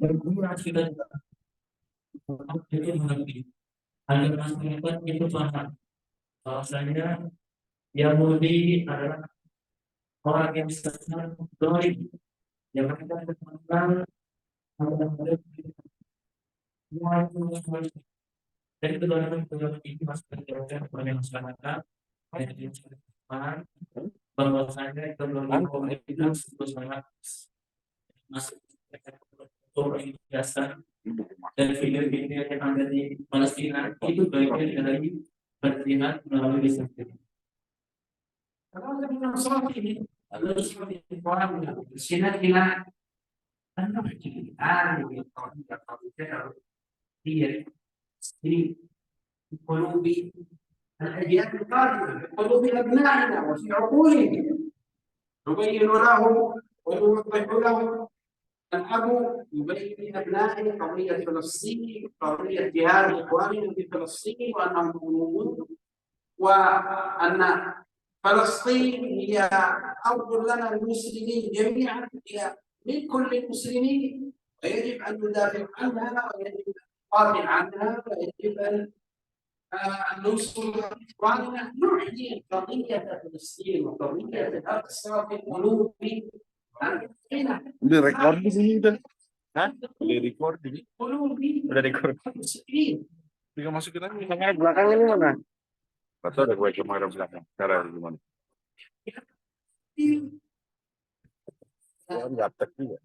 berguna kita jadi mengerti agar masyarakat itu paham bahwasanya Yahudi adalah orang yang sangat dolim yang mereka tentang hal-hal semua itu dan kedua-duanya itu masih terjadi kepada masyarakat dari masyarakat bahwasanya kedua-duanya itu sangat masuk orang biasa dan video-video yang ada di Palestina itu bagian dari berjihad melalui lisan. Kalau ada masalah ini, lalu seperti itu orang Palestina kita kan berjihad gitu, kalau tidak tahu itu dia di قلوب الأجيال القادمة قلوب أبنائنا وفي عقولهم نبين لهم ونوضح لهم الأب يبين لأبنائه قضية فلسطين قضية جهاد إخواننا في فلسطين وأنهم مظلومون وأن فلسطين هي أرض لنا المسلمين جميعا هي من كل المسلمين ويجب أن ندافع عنها ويجب أن نقاتل عنها ويجب أن نوصل إخواننا نحيي قضية فلسطين وقضية الأقصى في قلوب udah record di sini udah. Hah? Udah record di. Udah record. Tinggal masukin aja. Kamera belakang ini mana? Atau ada gue kamera belakang. Cara gimana? Ya nggak tek juga.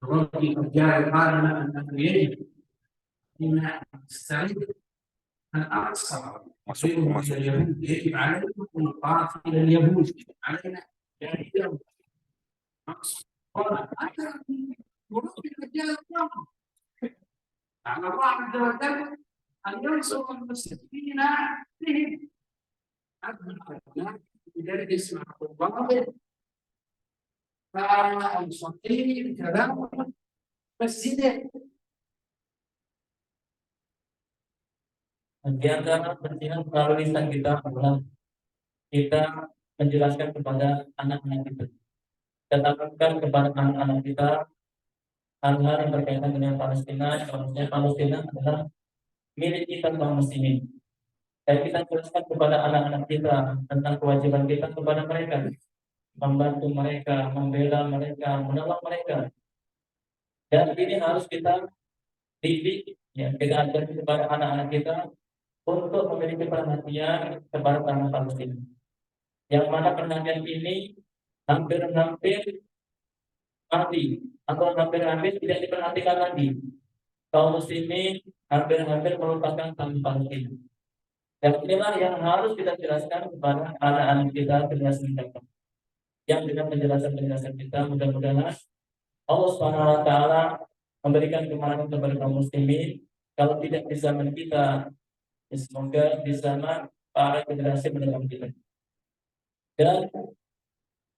ربي الرجال قالنا أنه يجب أن نستعد الأقصى اليهود يجب علينا أن نقاتل اليهود علينا يعني قال وربي الرجال قالوا على الله عز وجل أن ينصر المسلمين بهم لذلك اسمع الضابط فالمصلين كلام مسجد di antara pentingnya melalui lisan kita adalah kita menjelaskan kepada anak-anak kita, katakan kepada anak-anak kita hal-hal yang berkaitan dengan Palestina. Bahwasanya Palestina adalah milik kita kaum muslimin, dan kita jelaskan kepada anak-anak kita tentang kewajiban kita kepada mereka, membantu mereka, membela mereka, menolong mereka. Dan ini harus kita didik, ya, kita ajarkan kepada anak-anak kita untuk memiliki perhatian kepada tanah Palestina. Yang mana perhatian ini hampir-hampir mati atau hampir-hampir tidak diperhatikan lagi. Kaum muslimin hampir-hampir melupakan tanah Palestina. Dan inilah yang harus kita jelaskan kepada anak-anak kita generasi mendatang. Yang dengan penjelasan-penjelasan kita mudah-mudahan Allah Subhanahu wa taala memberikan kemarahan kepada kaum muslimin. Kalau tidak di zaman kita, semoga di zaman para generasi mendatang kita. Dan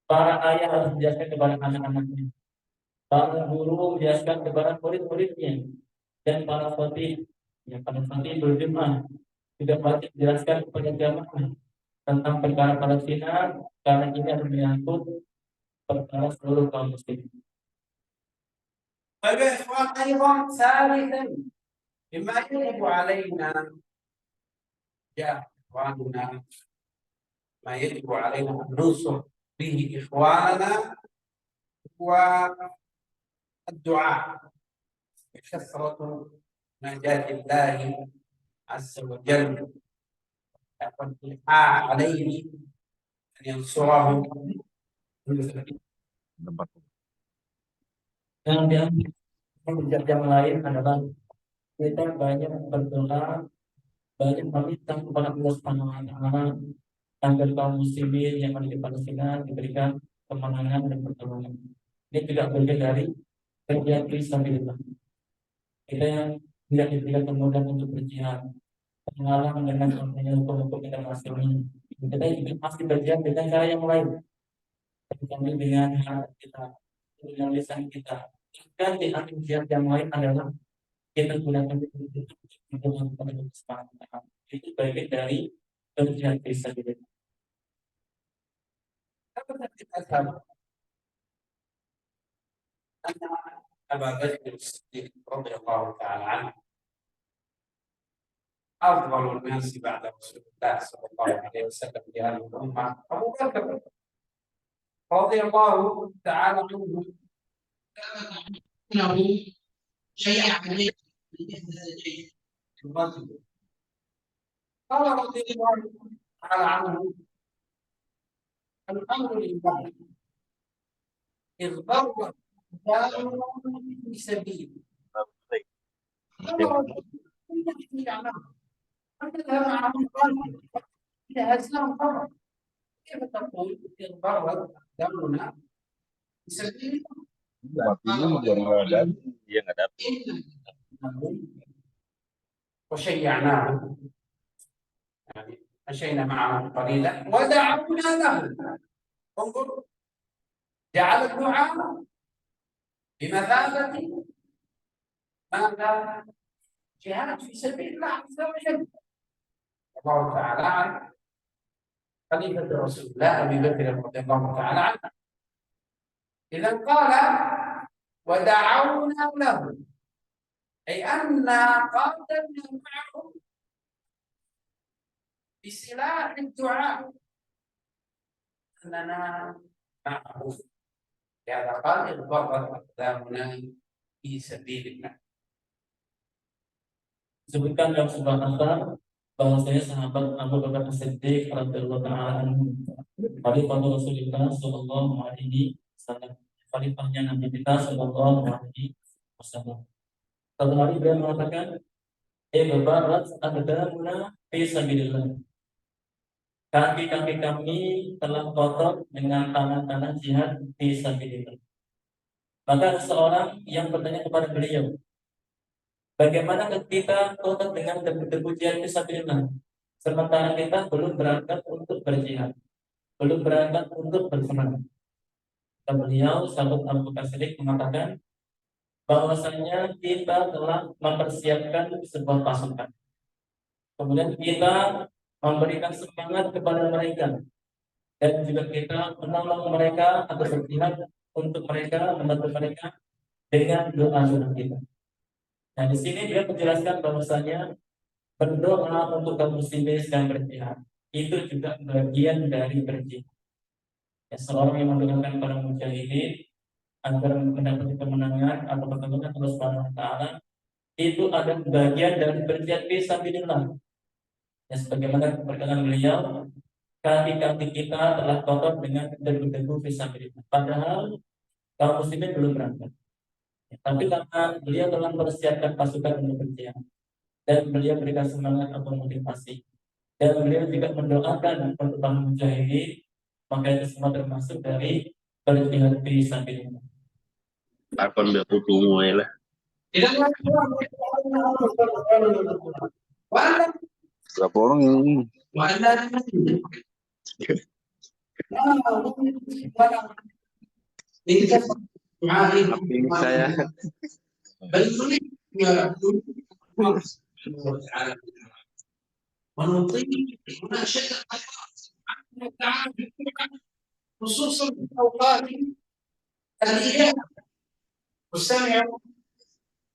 para ayah harus menjelaskan kepada anak-anaknya, para guru menjelaskan kepada murid-muridnya, dan para khatib, yang para khatib berjemaah juga wajib menjelaskan kepada jamaah tentang perkara Palestina, karena ini akan menyangkut perkara seluruh kaum muslim. طيب يا إخوان أيضا ثالثا مما يجب علينا يا إخواننا ما يجب علينا أن ننصر به إخواننا هو الدعاء بكثرة نجاة الله عز وجل والدعاء عليه أن ينصرهم. Yang yang lain adalah kita banyak berdoa, banyak meminta kepada Allah Subhanahu wa taala agar kaum muslimin yang ada di Palestina diberikan kemenangan dan pertolongan. Ini juga bagian dari kerja fisabilillah. Kita yang tidak diberikan kemudahan untuk berjihad, pengalaman dengan adanya hukum-hukum internasional, kita juga masih berjihad dengan cara yang lain, terutama dengan hati kita, dengan lisan kita. Dan di antara jihad yang lain adalah kita gunakan untuk kesepakatan. Itu bagian dari berjihad fisabilillah. ثبت في المذهب أن أبا بكر الصديق رضي الله تعالى عنه أفضل الناس بعد رسول الله صلى الله عليه وسلم في هذه الأمة أبو بكر رضي الله تعالى عنه، أنه شيع عليه الرجل. قال رضي الله تعالى عنه: الأمر لله إذ ضرب في سبيله. إذا هزمهم فرق، كيف تقول إذ ضرب دمنا في سبيل الله؟ وشيعناه، يعني مشينا معه قليلا ودعونا له. انظر، جعل الدعاء بمثابة ماذا؟ جهاد في سبيل الله عز وجل. الله تعالى عنه خليفة رسول الله أبي بكر رضي الله تعالى عنه. إذا قال ودعونا له، أي أنا قاتلنا معه بسلاح الدعاء، أننا معه. لهذا قال إذ ضربت أقدامنا في سبيل الله. Sebutkan dalam sebuah asar bahwasanya sahabat Abu Bakar As-Siddiq radhiyallahu ta'ala anhu, khalifah Rasulullah sallallahu alaihi wasallam, khalifahnya Nabi kita sallallahu alaihi wasallam. Satu hari beliau mengatakan, "Barat aqdamuna fi sabilillah." Kaki-kaki kami telah kotor dengan tangan-tangan jihad fi sabilillah. Maka seseorang yang bertanya kepada beliau, bagaimana kita kotor dengan debu-debu jihad fi sabilillah, sementara kita belum berangkat untuk berjihad, belum berangkat untuk berperang? Dan beliau, sahabat Abu Bakar Siddiq, mengatakan bahwasanya kita telah mempersiapkan sebuah pasukan. Kemudian kita memberikan semangat kepada mereka, dan juga kita menolong mereka atau berjihad untuk mereka, membantu mereka dengan doa-doa kita. Nah, di sini dia menjelaskan bahwasanya berdoa untuk kaum muslimin yang berjihad itu juga bagian dari berjihad. Ya, seorang yang mendoakan para mujahidin agar mendapat kemenangan atau pertolongan Allah Subhanahu wa taala, itu ada bagian dari berjihad fi sabilillah. Ya, sebagaimana perkataan beliau, kaki-kaki kita telah kotor dengan debu-debu fi sabilillah. Padahal kaum muslimin belum berangkat. Ya, tapi karena beliau telah mempersiapkan pasukan untuk berjihad, dan beliau berikan semangat atau motivasi, dan beliau juga mendoakan untuk para mujahidin, maka itu semua termasuk dari berjihad fi sabilillah. Takon dia tuh mulai lah. Berapa orang ini? Ini saya. خصوصا في اوقات الايام واستمعوا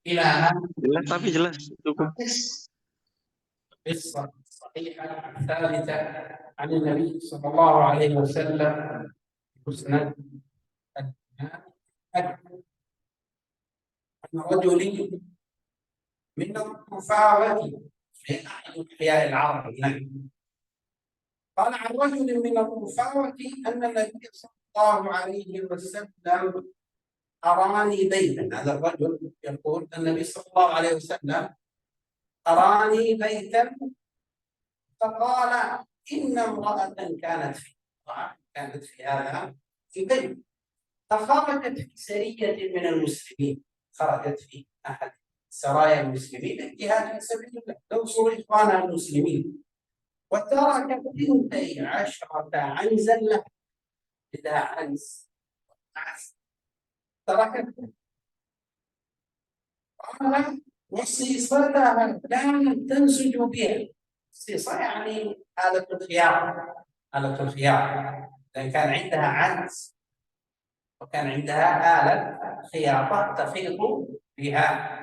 الى هذا Jelas tapi jelas cukup. قصه صحيحه ثابته عن النبي صلى الله عليه وسلم مسند عن رجل من الرفاوة في أحد أحياء العرب. قال عن رجل من الرفاوة أن النبي صلى الله عليه وسلم أراني بيتا. هذا الرجل يقول النبي صلى الله عليه وسلم أراني بيتا، فقال إن امرأة كانت في هذا البيت، فخرجت في سرية من المسلمين، خرجت في أحد سرايا المسلمين الجهاد في سبيل الله، تنصر إخوانها المسلمين، وتركت 12 عنزا لها. إذا عنز تركت، قال وصيصتها كانت تنسج بها. الصيصة يعني آلة الخياط، آلة الخياط لأن كان عندها عجز وكان عندها آلة خياطة تخيط بها.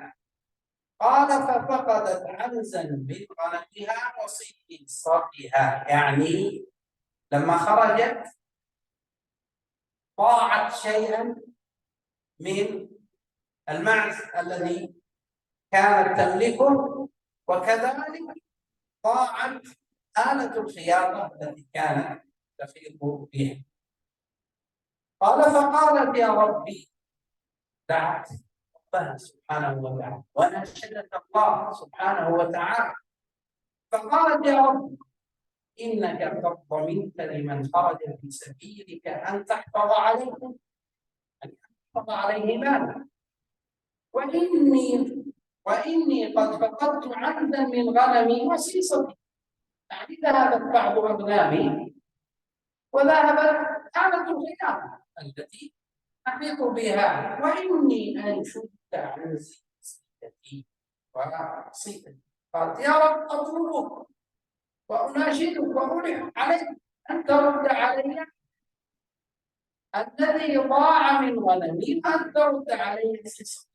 قال ففقدت عنزا من غنمها وصيصتها، يعني لما خرجت ضاعت شيئا من المعز الذي كانت تملكه، وكذلك ضاعت آلة الخياطة التي كانت تخيط بها. قال فقالت يا ربي، دعت ربها سبحانه وتعالى ونشدت الله سبحانه وتعالى، فقالت يا رب إنك قد ضمنت لمن خرج في سبيلك أن تحفظ عليهم، أن تحفظ عليه مالا، وإني قد فقدت عبدا من غنمي وسيصتي، يعني ذهبت بعض أغنامي وذهبت آلة الخياطة التي أحيط بها، وإني أنشد عن سيدتي وصيتي. قالت يا رب أطلبك وأناشدك وألح عليك أن ترد علي الذي ضاع من غنمي، أن ترد علي سيصتي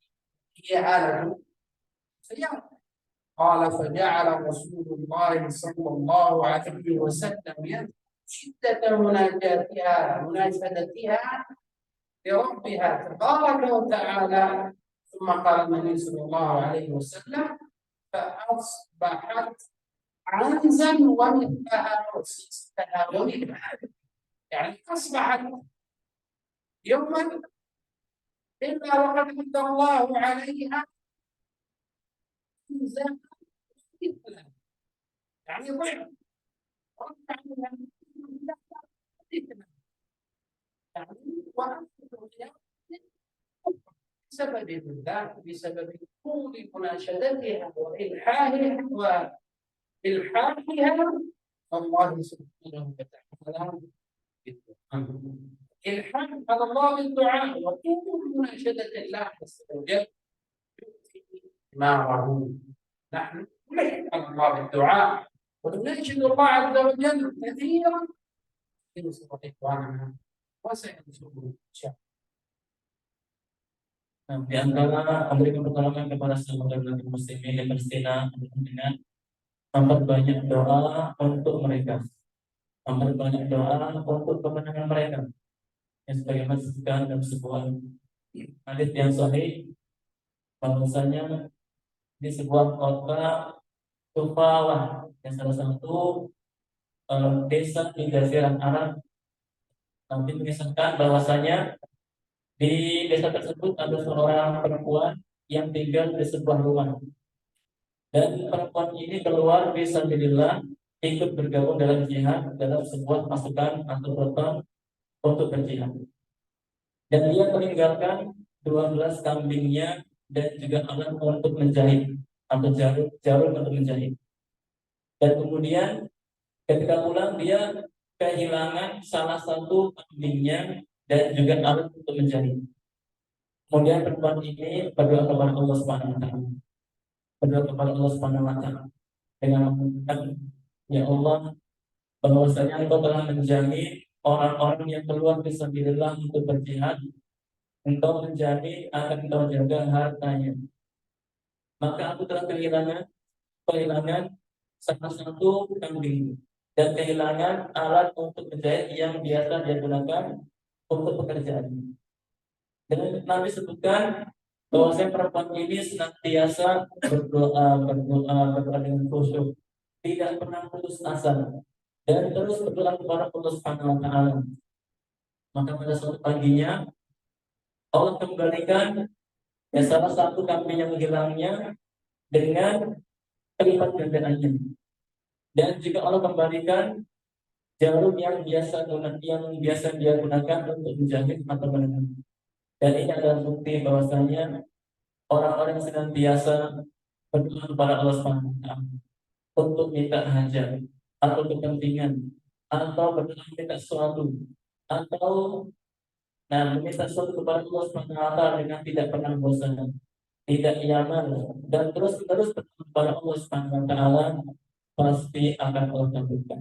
هي آلة الخياطة. قال فجعل رسول الله صلى الله عليه وسلم يذكر شدة مناشدتها لربها تبارك وتعالى، ثم قال النبي صلى الله عليه وسلم فأصبحت عنزا ومثلها وسيستها ومثلها، يعني أصبحت يوما إلا وقد أنزل الله عليها عنزا مثلها، يعني ضعف بسبب ذلك، بسبب طول مناشدتها وإلحاحها الله سبحانه وتعالى، إلحاح على الله بالدعاء وطول مناشدة الله عز وجل ثماره. نحن نلح على الله بالدعاء ونناشد الله عز وجل كثيرا ينصر إخواننا وسينصره إن شاء الله. Di antara memberikan pertolongan kepada saudara muslimin di Palestina dengan memperbanyak doa untuk mereka, memperbanyak doa untuk kemenangan mereka. Yang sebagaimana disebutkan dalam sebuah hadits yang sahih, bahwasanya di sebuah kota Tufawah, yang salah satu desa di Jazirah Arab, Nabi mengisahkan bahwasanya di desa tersebut ada seorang perempuan yang tinggal di sebuah rumah, dan perempuan ini keluar fisabilillah, ikut bergabung dalam jihad dalam sebuah pasukan atau peloton untuk berjihad, dan dia meninggalkan 12 kambingnya dan juga alat untuk menjahit atau jarum untuk menjahit. Dan kemudian ketika pulang dia kehilangan salah satu kambingnya dan juga alat untuk menjahit. Kemudian perempuan ini berdoa kepada Allah Subhanahu wa taala. Berdoa kepada Allah Subhanahu wa taala dengan mengatakan, ya Allah, bahwasanya Engkau telah menjamin orang-orang yang keluar fisabilillah untuk berjihad, Engkau menjamin akan Engkau jaga hartanya. Maka aku telah kehilangan salah satu kambing dan kehilangan alat untuk menjahit yang biasa dia gunakan untuk pekerjaan. Dan Nabi sebutkan bahwa perempuan ini senantiasa berdoa dengan khusyuk, tidak pernah putus asa, dan terus berdoa kepada Allah Subhanahu wa taala. Maka pada suatu paginya Allah kembalikan salah satu kambing yang hilangnya dengan kelipat gandaannya. Dan juga Allah kembalikan jarum yang biasa dia gunakan untuk menjahit atau menenun. Dan ini adalah bukti bahwasanya orang-orang yang senantiasa berdoa kepada Allah Subhanahu wa taala untuk minta hajat atau kepentingan atau berdoa minta sesuatu atau meminta sesuatu kepada Allah Subhanahu wa taala dengan tidak pernah bosan, tidak yaman, dan terus-menerus berdoa kepada Allah Subhanahu wa taala, pasti akan Allah kabulkan.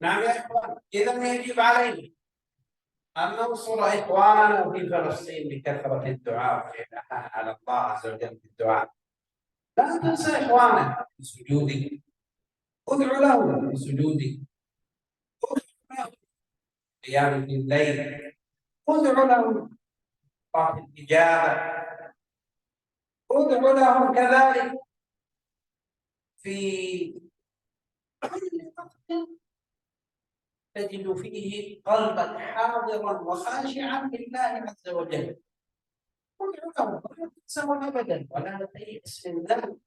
نعم يا إخوان، إذا يجب علينا أن ننصر إخواننا في فلسطين بكثرة الدعاء والإلحاح على الله عز وجل بالدعاء. لا تنسى إخوانك في سجودك، ادعو لهم في سجودك، ادعو لهم قيام الليل، ادعو لهم صلاة الإجابة، ادعو لهم كذلك في كل وقت تجد فيه قلبك حاضرا وخاشعا لله عز وجل. ادعو لهم ولا تنسوا أبدا ولا تيأس من ذلك،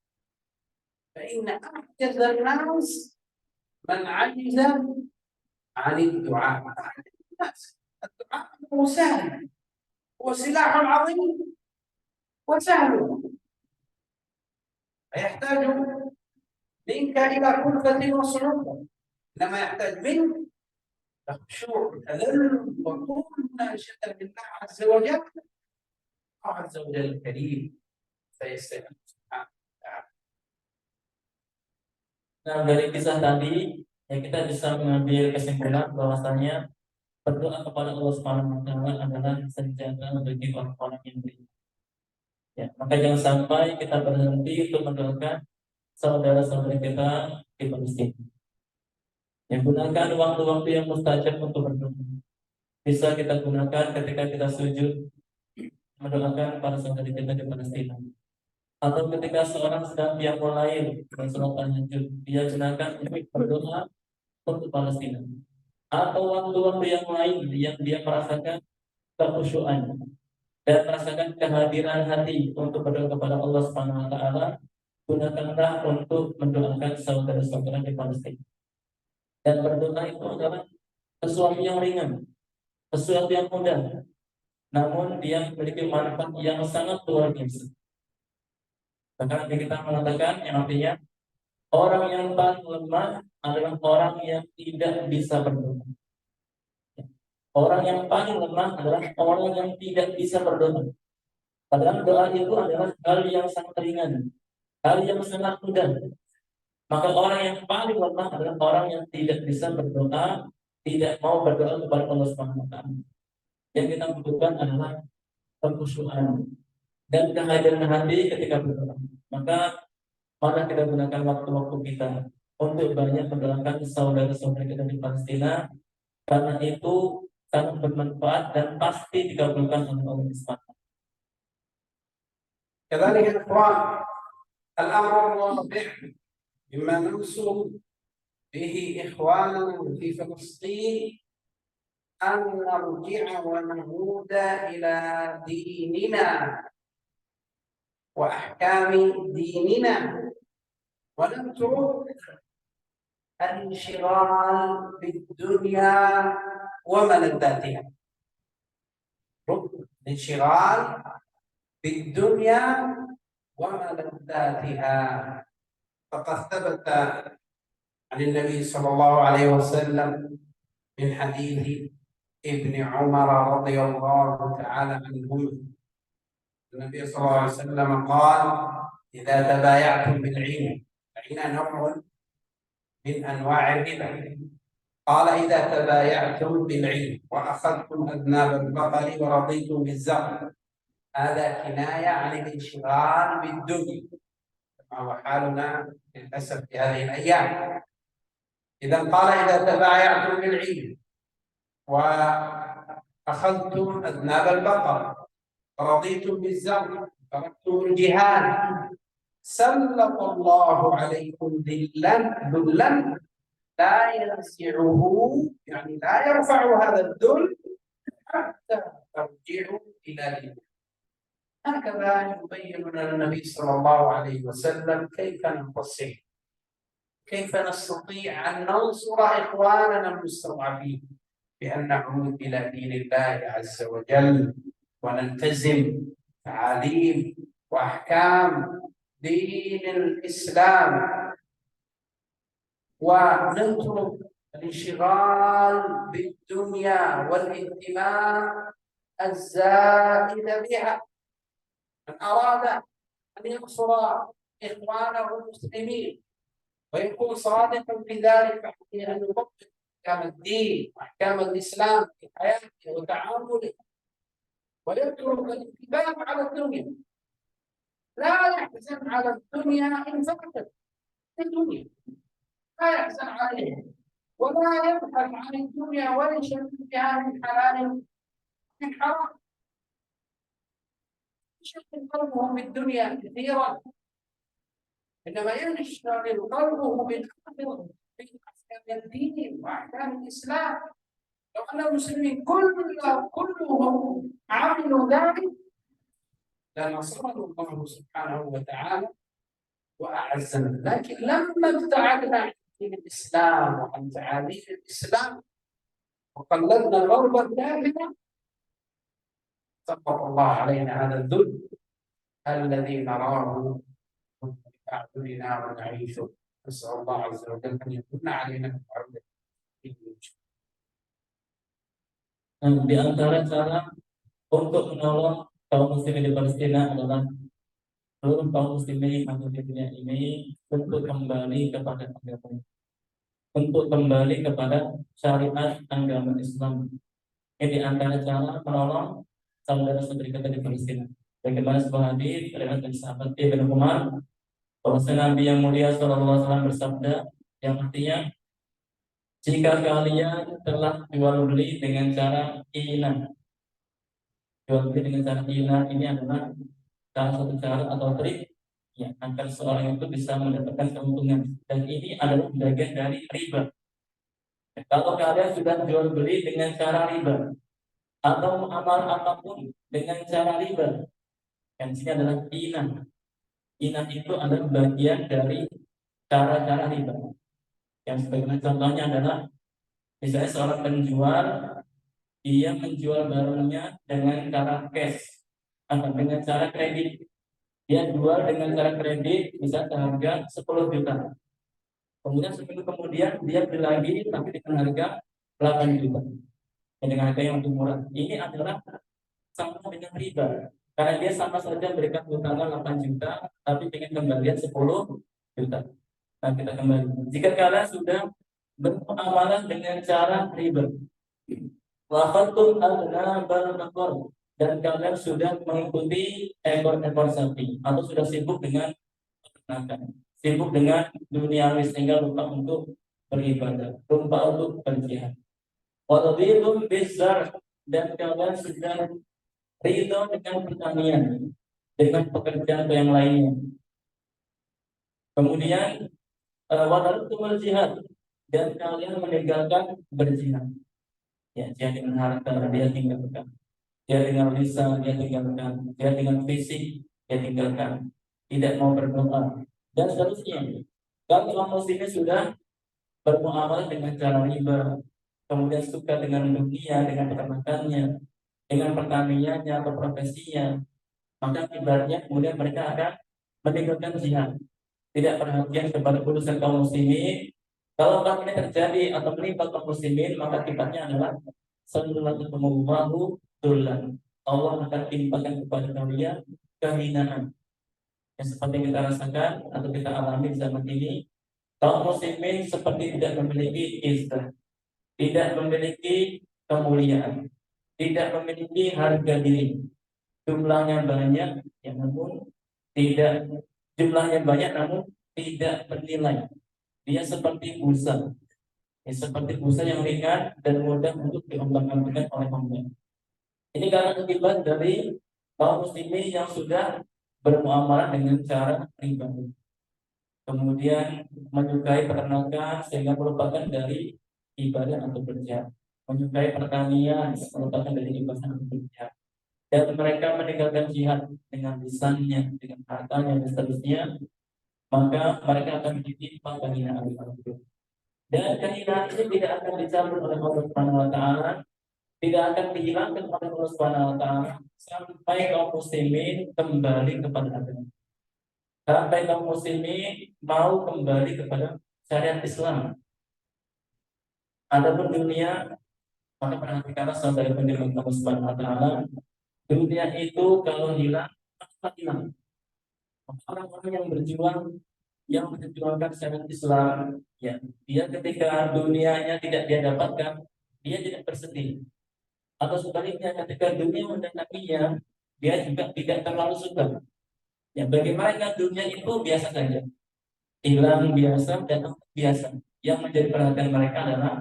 فإن أعجز الناس من عجز عن الدعاء. الدعاء هو سهل، هو سلاح عظيم وسهل، يحتاج منك إلى كلفة وصعوبة، إنما يحتاج منك خشوع وتذلل وكل مناشدة لله عز وجل. الله عز وجل الكريم سيستجيب سبحانه وتعالى. Nah, dari kisah tadi ya kita bisa mengambil kesimpulan bahwasanya berdoa kepada Allah Subhanahu wa taala adalah senjata bagi orang-orang yang beriman. Ya, maka jangan sampai kita berhenti untuk mendoakan saudara-saudara kita di Palestina. Ya, gunakan waktu-waktu yang mustajab untuk berdoa. Bisa kita gunakan ketika kita sujud mendoakan para saudara kita di Palestina. Atau ketika seorang sedang qiyamul lail dan salat tahajud, dia gunakan untuk berdoa untuk Palestina. Atau waktu-waktu yang lain yang dia merasakan kekhusyuan dan merasakan kehadiran hati untuk berdoa kepada Allah Subhanahu wa taala, gunakanlah untuk mendoakan saudara-saudara di Palestina. Dan berdoa itu adalah sesuatu yang ringan, sesuatu yang mudah, namun dia memiliki manfaat yang sangat luar biasa. Bahkan kita mengatakan yang artinya orang yang paling lemah adalah orang yang tidak bisa berdoa. Orang yang paling lemah adalah orang yang tidak bisa berdoa. Padahal doa itu adalah hal yang sangat ringan, hal yang sangat mudah. Maka orang yang paling lemah adalah orang yang tidak bisa berdoa, tidak mau berdoa kepada Allah Subhanahu wa taala. Yang kita butuhkan adalah kekhusyuan dan kehadiran hati ketika berdoa. Maka mari kita gunakan waktu-waktu kita untuk banyak mendoakan saudara-saudara kita di Palestina, karena itu sangat bermanfaat dan pasti dikabulkan oleh Allah Subhanahu. كذلك الإخوان، الأمر الرابع مما ننصر به إخواننا في فلسطين أن نرجع ونعود إلى ديننا وأحكام ديننا، ونترك الانشغال بالدنيا وملذاتها. الانشغال بالدنيا وملذاتها، فقد ثبت عن النبي صلى الله عليه وسلم من حديث ابن عمر رضي الله تعالى عنهما، النبي صلى الله عليه وسلم قال: إذا تبايعتم بالعين، العين نوع من أنواع الربا، قال: إذا تبايعتم بالعين وأخذتم أذناب البقر ورضيتم بالزرع، هذا كناية عن الانشغال بالدنيا، كما هو حالنا للأسف في هذه الأيام. إذا قال: إذا تبايعتم بالعين وأخذتم أذناب البقر ورضيتم بالزرع تركتم الجهاد، سلط الله عليكم ذلا لا ينزعه، يعني لا يرفع هذا الذل حتى ترجعوا إلى دينكم. هكذا يبين لنا النبي صلى الله عليه وسلم كيف ننتصر، كيف نستطيع أن ننصر إخواننا المستضعفين، بأن نعود إلى دين الله عز وجل ونلتزم تعاليم وأحكام دين الإسلام، ونترك الانشغال بالدنيا والاهتمام الزائد بها. من أراد أن ينصر إخوانه المسلمين ويكون صادقا في ذلك، فعليه أن يطبق أحكام الدين وأحكام الإسلام في حياته وتعامله، ويترك الانتباه على الدنيا. لا يحزن على الدنيا إن فقدت الدنيا، لا يحزن عليها، ولا يبحث عن الدنيا ويشغل بها من حلال من حرام، يشغل قلبه بالدنيا كثيرا، إنما يشتغل قلبه بالآخرة في أحكام الدين وأحكام الإسلام. لو أن المسلمين كلهم عملوا ذلك لنصره الله سبحانه وتعالى وأعزنا. لكن لما ابتعدنا عن دين الإسلام وعن تعاليم الإسلام وقلدنا الغرب الداخلة، سلط الله علينا هذا الذل الذي نراه بأعيننا ونعيشه. نسأل الله عز وجل أن يكون علينا بالعودة. Di antara cara untuk menolong kaum muslimin di Palestina adalah seluruh kaum muslimin yang ada di dunia ini untuk kembali kepada agama, untuk kembali kepada syariat agama Islam. Ini di antara cara menolong saudara-saudari kita di Palestina. Bagaimana sebuah hadis riwayat dari sahabat Ibnu Umar, bahwa Nabi yang mulia sallallahu alaihi wasallam bersabda, yang artinya, jika kalian telah jual beli dengan cara inah, jual beli dengan cara inah ini adalah salah satu cara atau trik ya agar seorang itu bisa mendapatkan keuntungan, dan ini adalah bagian dari riba. Kalau kalian sudah jual beli dengan cara riba atau amal apapun dengan cara riba, yang sini adalah inah. Inah itu adalah bagian dari cara-cara riba. Yang sebagai contohnya adalah misalnya seorang penjual, dia menjual barangnya dengan cara cash atau dengan cara kredit. Dia jual dengan cara kredit bisa seharga 10 juta. Kemudian seminggu kemudian dia beli lagi tapi dengan harga 8 juta. Dengan harga yang lebih murah. Ini adalah sama dengan riba. Karena dia sama saja memberikan utangan 8 juta tapi ingin kembalian 10 juta. Nah, kita kembali. Jika kalian sudah bermuamalah dengan cara riba, waqatul al-nabal, dan kalian sudah mengikuti ekor-ekor sapi atau sudah sibuk dengan peternakan, sibuk dengan duniawi sehingga lupa untuk beribadah, lupa untuk berjihad. Wadidum bizar, dan kalian sudah ridho dengan pertanian, dengan pekerjaan atau yang lainnya. Kemudian wadarutumul jihad, dan kalian meninggalkan berjihad. Ya, jihad dengan harta dia tinggalkan, dia dengan lisan dia tinggalkan, dia dengan fisik dia tinggalkan, tidak mau berdoa dan seterusnya. Kalau orang muslimnya sudah bermuamalah dengan cara riba, kemudian suka dengan dunia, dengan peternakannya, dengan pertaniannya atau profesinya, maka akibatnya kemudian mereka akan meninggalkan jihad, tidak perhatian kepada urusan kaum muslimin. Kalau hal ini terjadi atau menimpa kaum muslimin, maka akibatnya adalah sallallahu dullan. Allah akan timpakan kepada kalian kehinaan. Yang seperti kita rasakan atau kita alami di zaman ini, kaum muslimin seperti tidak memiliki izzah, tidak memiliki kemuliaan, tidak memiliki harga diri. Jumlahnya banyak, ya namun tidak jumlahnya banyak namun tidak bernilai. Dia seperti busa, ya, seperti busa yang ringan dan mudah untuk diombang-ambingkan oleh orang. Ini karena akibat dari kaum muslimin yang sudah bermuamalah dengan cara riba, kemudian menyukai peternakan sehingga melupakan dari ibadah atau berjihad, menyukai pertanian melupakan dari ibadah atau berjihad, dan mereka meninggalkan jihad dengan lisannya, dengan hartanya dan seterusnya, maka mereka akan ditimpa kehinaan itu. Dan kehinaan ini tidak akan dicabut oleh Allah Subhanahu wa taala, tidak akan dihilangkan oleh Allah Subhanahu wa taala sampai kaum muslimin kembali kepada agama. Sampai kaum muslimin mau kembali kepada syariat Islam. Adapun dunia, maka perhatikanlah saudara pendidik Allah Subhanahu wa taala, dunia itu kalau hilang, apa hilang? Orang-orang yang berjuang yang memperjuangkan syariat Islam, ya, dia ketika dunianya tidak dia dapatkan, dia tidak bersedih. Atau sebaliknya, ketika dunia mendatanginya, dia juga tidak terlalu suka. Ya, bagi mereka dunia itu biasa saja, hilang biasa dan biasa. Yang menjadi perhatian mereka adalah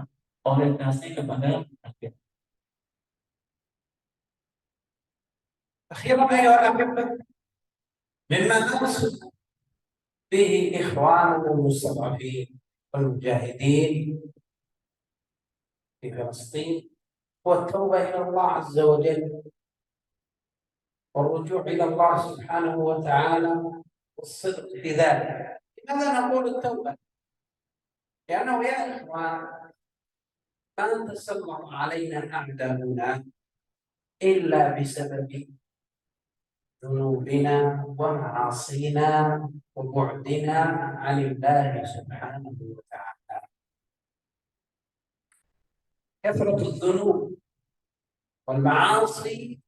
orientasi kepada akhir. أخيرا أيها الأحبة، مما نقصد به إخواننا المستضعفين والمجاهدين في فلسطين هو التوبة إلى الله عز وجل، والرجوع إلى الله سبحانه وتعالى والصدق في ذلك. لماذا نقول التوبة؟ لأنه يا إخوان ما تسلط علينا أعداؤنا إلا بسبب ذنوبنا ومعاصينا وبعدنا عن الله سبحانه وتعالى. كثرة الذنوب والمعاصي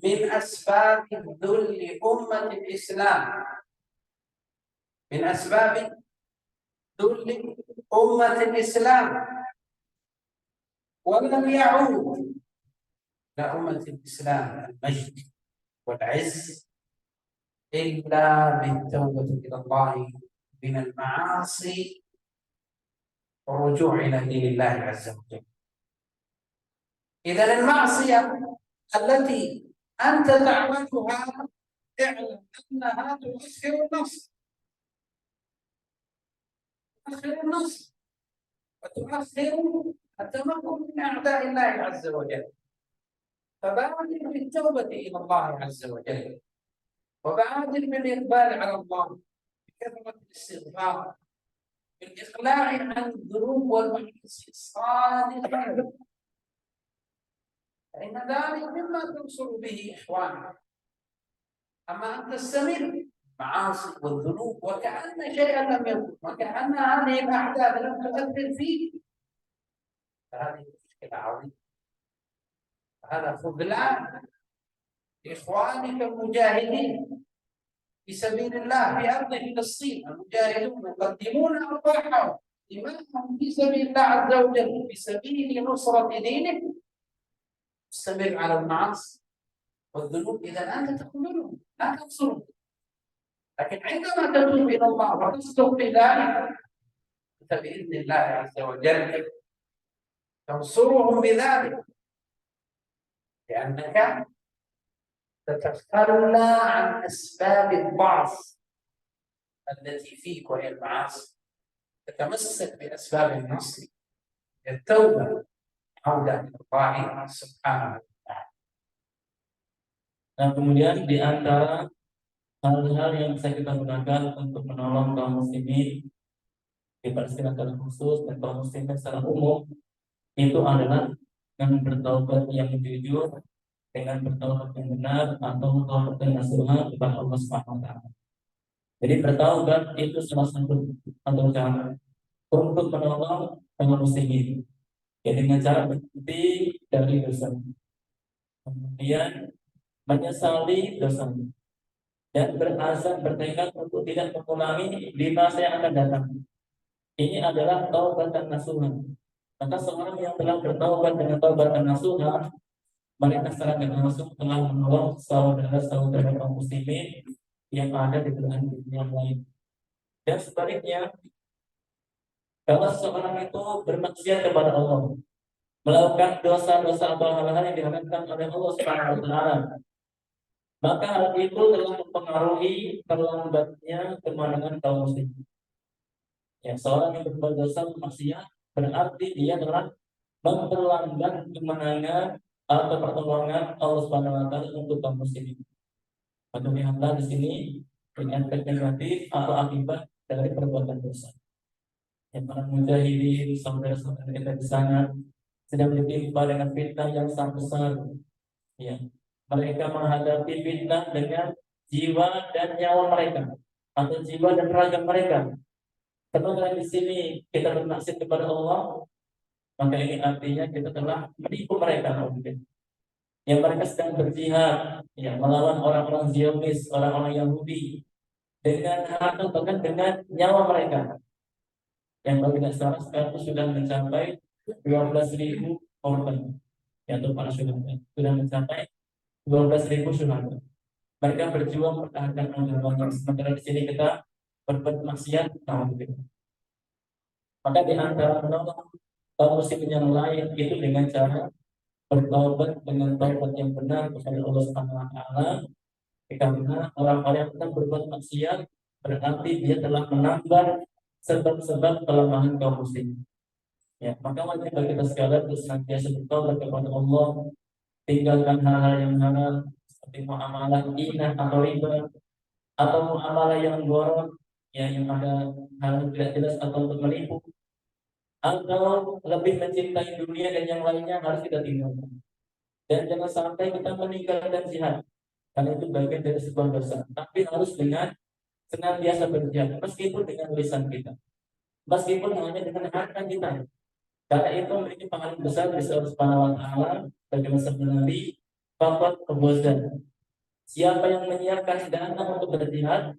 من أسباب ذل أمة الإسلام، من أسباب ذل أمة الإسلام، ولم يعود لأمة الإسلام المجد والعز إلا بالتوبة إلى الله من المعاصي والرجوع إلى دين الله عز وجل. إذا المعصية التي أنت تعملها اعلم أنها تؤخر النصر، تؤخر النصر وتؤخر التمكن من أعداء الله عز وجل. فبادر بالتوبة إلى الله عز وجل، وبادر بالإقبال على الله بكثرة الاستغفار، بالإقلاع عن الذنوب والمعاصي الصادقة، فإن ذلك مما تنصر به إخوانك. أما أن تستمر المعاصي والذنوب وكأن شيئا لم يكن، وكأن هذه الأحداث لم تؤثر فيك، فهذه مشكلة عظيمة. هذا خذلان لإخوانك المجاهدين في سبيل الله في أرض فلسطين. المجاهدون يقدمون أرواحهم دماءهم في سبيل الله عز وجل، في سبيل نصرة دينه. استمر على المعاصي والذنوب، إذا أنت تخذلهم لا تنصرهم. لكن عندما تتوب إلى الله وتصدق في ذلك فبإذن الله عز وجل تنصرهم بذلك، لأنك تتخلى عن أسباب الضعف التي فيك وهي المعاصي، تتمسك بأسباب النصر، التوبة، عودة إلى الله سبحانه وتعالى. Nah, kemudian di antara hal-hal yang bisa kita gunakan untuk menolong kaum muslimin di Palestina secara khusus dan kaum muslimin secara umum itu adalah dengan bertaubat yang jujur, dengan bertaubat yang benar, atau bertaubat yang nasuha kepada Allah Subhanahu wa taala. Jadi bertaubat itu salah satu cara untuk menolong kaum muslimin, ya, dengan cara berhenti dari dosa, kemudian menyesali dosa, dan berazam bertekad untuk tidak mengulangi di masa yang akan datang. Ini adalah taubat dan nasuha. Maka seorang yang telah bertaubat dengan taubat dan nasuha, mereka secara tidak langsung telah menolong saudara-saudara kaum muslimin yang ada di belahan dunia lain. Dan sebaliknya, kalau seseorang itu bermaksiat kepada Allah, melakukan dosa-dosa atau hal-hal yang diharamkan oleh Allah Subhanahu wa taala, maka hal itu telah mempengaruhi terlambatnya kemenangan kaum muslimin. Ya, seorang yang berbuat dosa maksiat berarti dia telah memperlambat kemenangan atau pertolongan Allah Subhanahu wa taala untuk kaum muslimin. Maka lihatlah di sini dengan efek negatif atau akibat dari perbuatan dosa. Yang para mujahidin, saudara-saudara kita di sana sedang ditimpa dengan fitnah yang sangat besar. Ya, mereka menghadapi fitnah dengan jiwa dan nyawa mereka, atau jiwa dan raga mereka. Karena di sini kita bermaksud kepada Allah, maka ini artinya kita telah menipu mereka. Yang mereka sedang berjihad, ya, melawan orang-orang Zionis, orang-orang Yahudi, dengan harta bahkan dengan nyawa mereka. Yang kalau tidak salah sekarang itu sudah mencapai 12.000 korban, yaitu para syuhada sudah mencapai 12.000 syuhada. Mereka berjuang mempertahankan agamanya. Sementara di sini kita berbuat maksiat, alhamdulillah. Maka di antara menolong kaum muslimin yang lain itu dengan cara bertaubat dengan taubat yang benar kepada Allah Subhanahu wa taala. Karena orang-orang yang sedang berbuat maksiat berarti dia telah menambah sebab-sebab kelemahan kaum muslimin. Ya, maka wajib bagi kita sekalian untuk senantiasa bertaubat kepada Allah, tinggalkan hal-hal yang haram seperti muamalah inah atau riba atau muamalah yang boros, ya, yang ada hal yang tidak jelas atau untuk menipu, atau lebih mencintai dunia dan yang lainnya harus kita tinggalkan. Dan jangan sampai kita meninggalkan jihad, karena itu bagian dari sebuah dosa. Tapi harus dengan senantiasa berjihad, meskipun dengan lisan kita, meskipun hanya dengan harta kita. Karena itu memiliki pengaruh besar di Allah Subhanahu wa taala bagaimana sabda Nabi, "Faqad kebozan." Siapa yang menyiapkan dana untuk berjihad,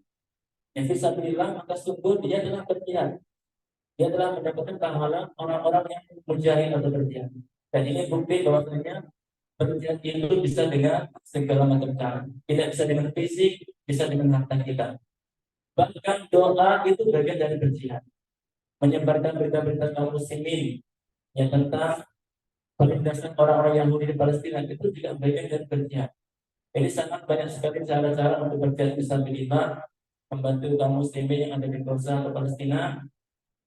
ya fisabilillah, maka sungguh dia telah berjihad. Dia telah mendapatkan pahala orang-orang yang mujahid atau berjihad. Dan ini bukti bahwasanya berjihad itu bisa dengan segala macam cara. Tidak bisa dengan fisik, bisa dengan harta kita. Bahkan doa itu bagian dari berjihad. Menyebarkan berita-berita kaum muslimin yang tentang penindasan orang-orang Yahudi di Palestina itu juga bagian dari berjihad. Jadi sangat banyak sekali cara-cara untuk berjihad fisabilillah, membantu kaum muslimin yang ada di Gaza atau Palestina.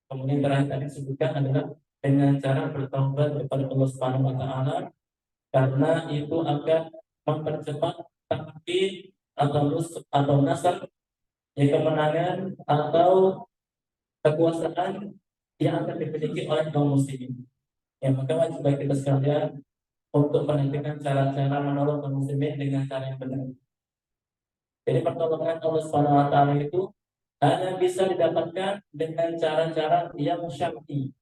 Kemudian terakhir tadi disebutkan adalah dengan cara bertaubat kepada Allah Subhanahu wa taala, karena itu akan mempercepat takdir atau nasr, ya, kemenangan atau kekuasaan yang akan dimiliki oleh kaum muslimin. Ya, maka wajib bagi kita sekalian untuk menentukan cara-cara menolong kaum muslimin dengan cara yang benar. Jadi pertolongan Allah Subhanahu wa taala itu hanya bisa didapatkan dengan cara-cara yang syar'i.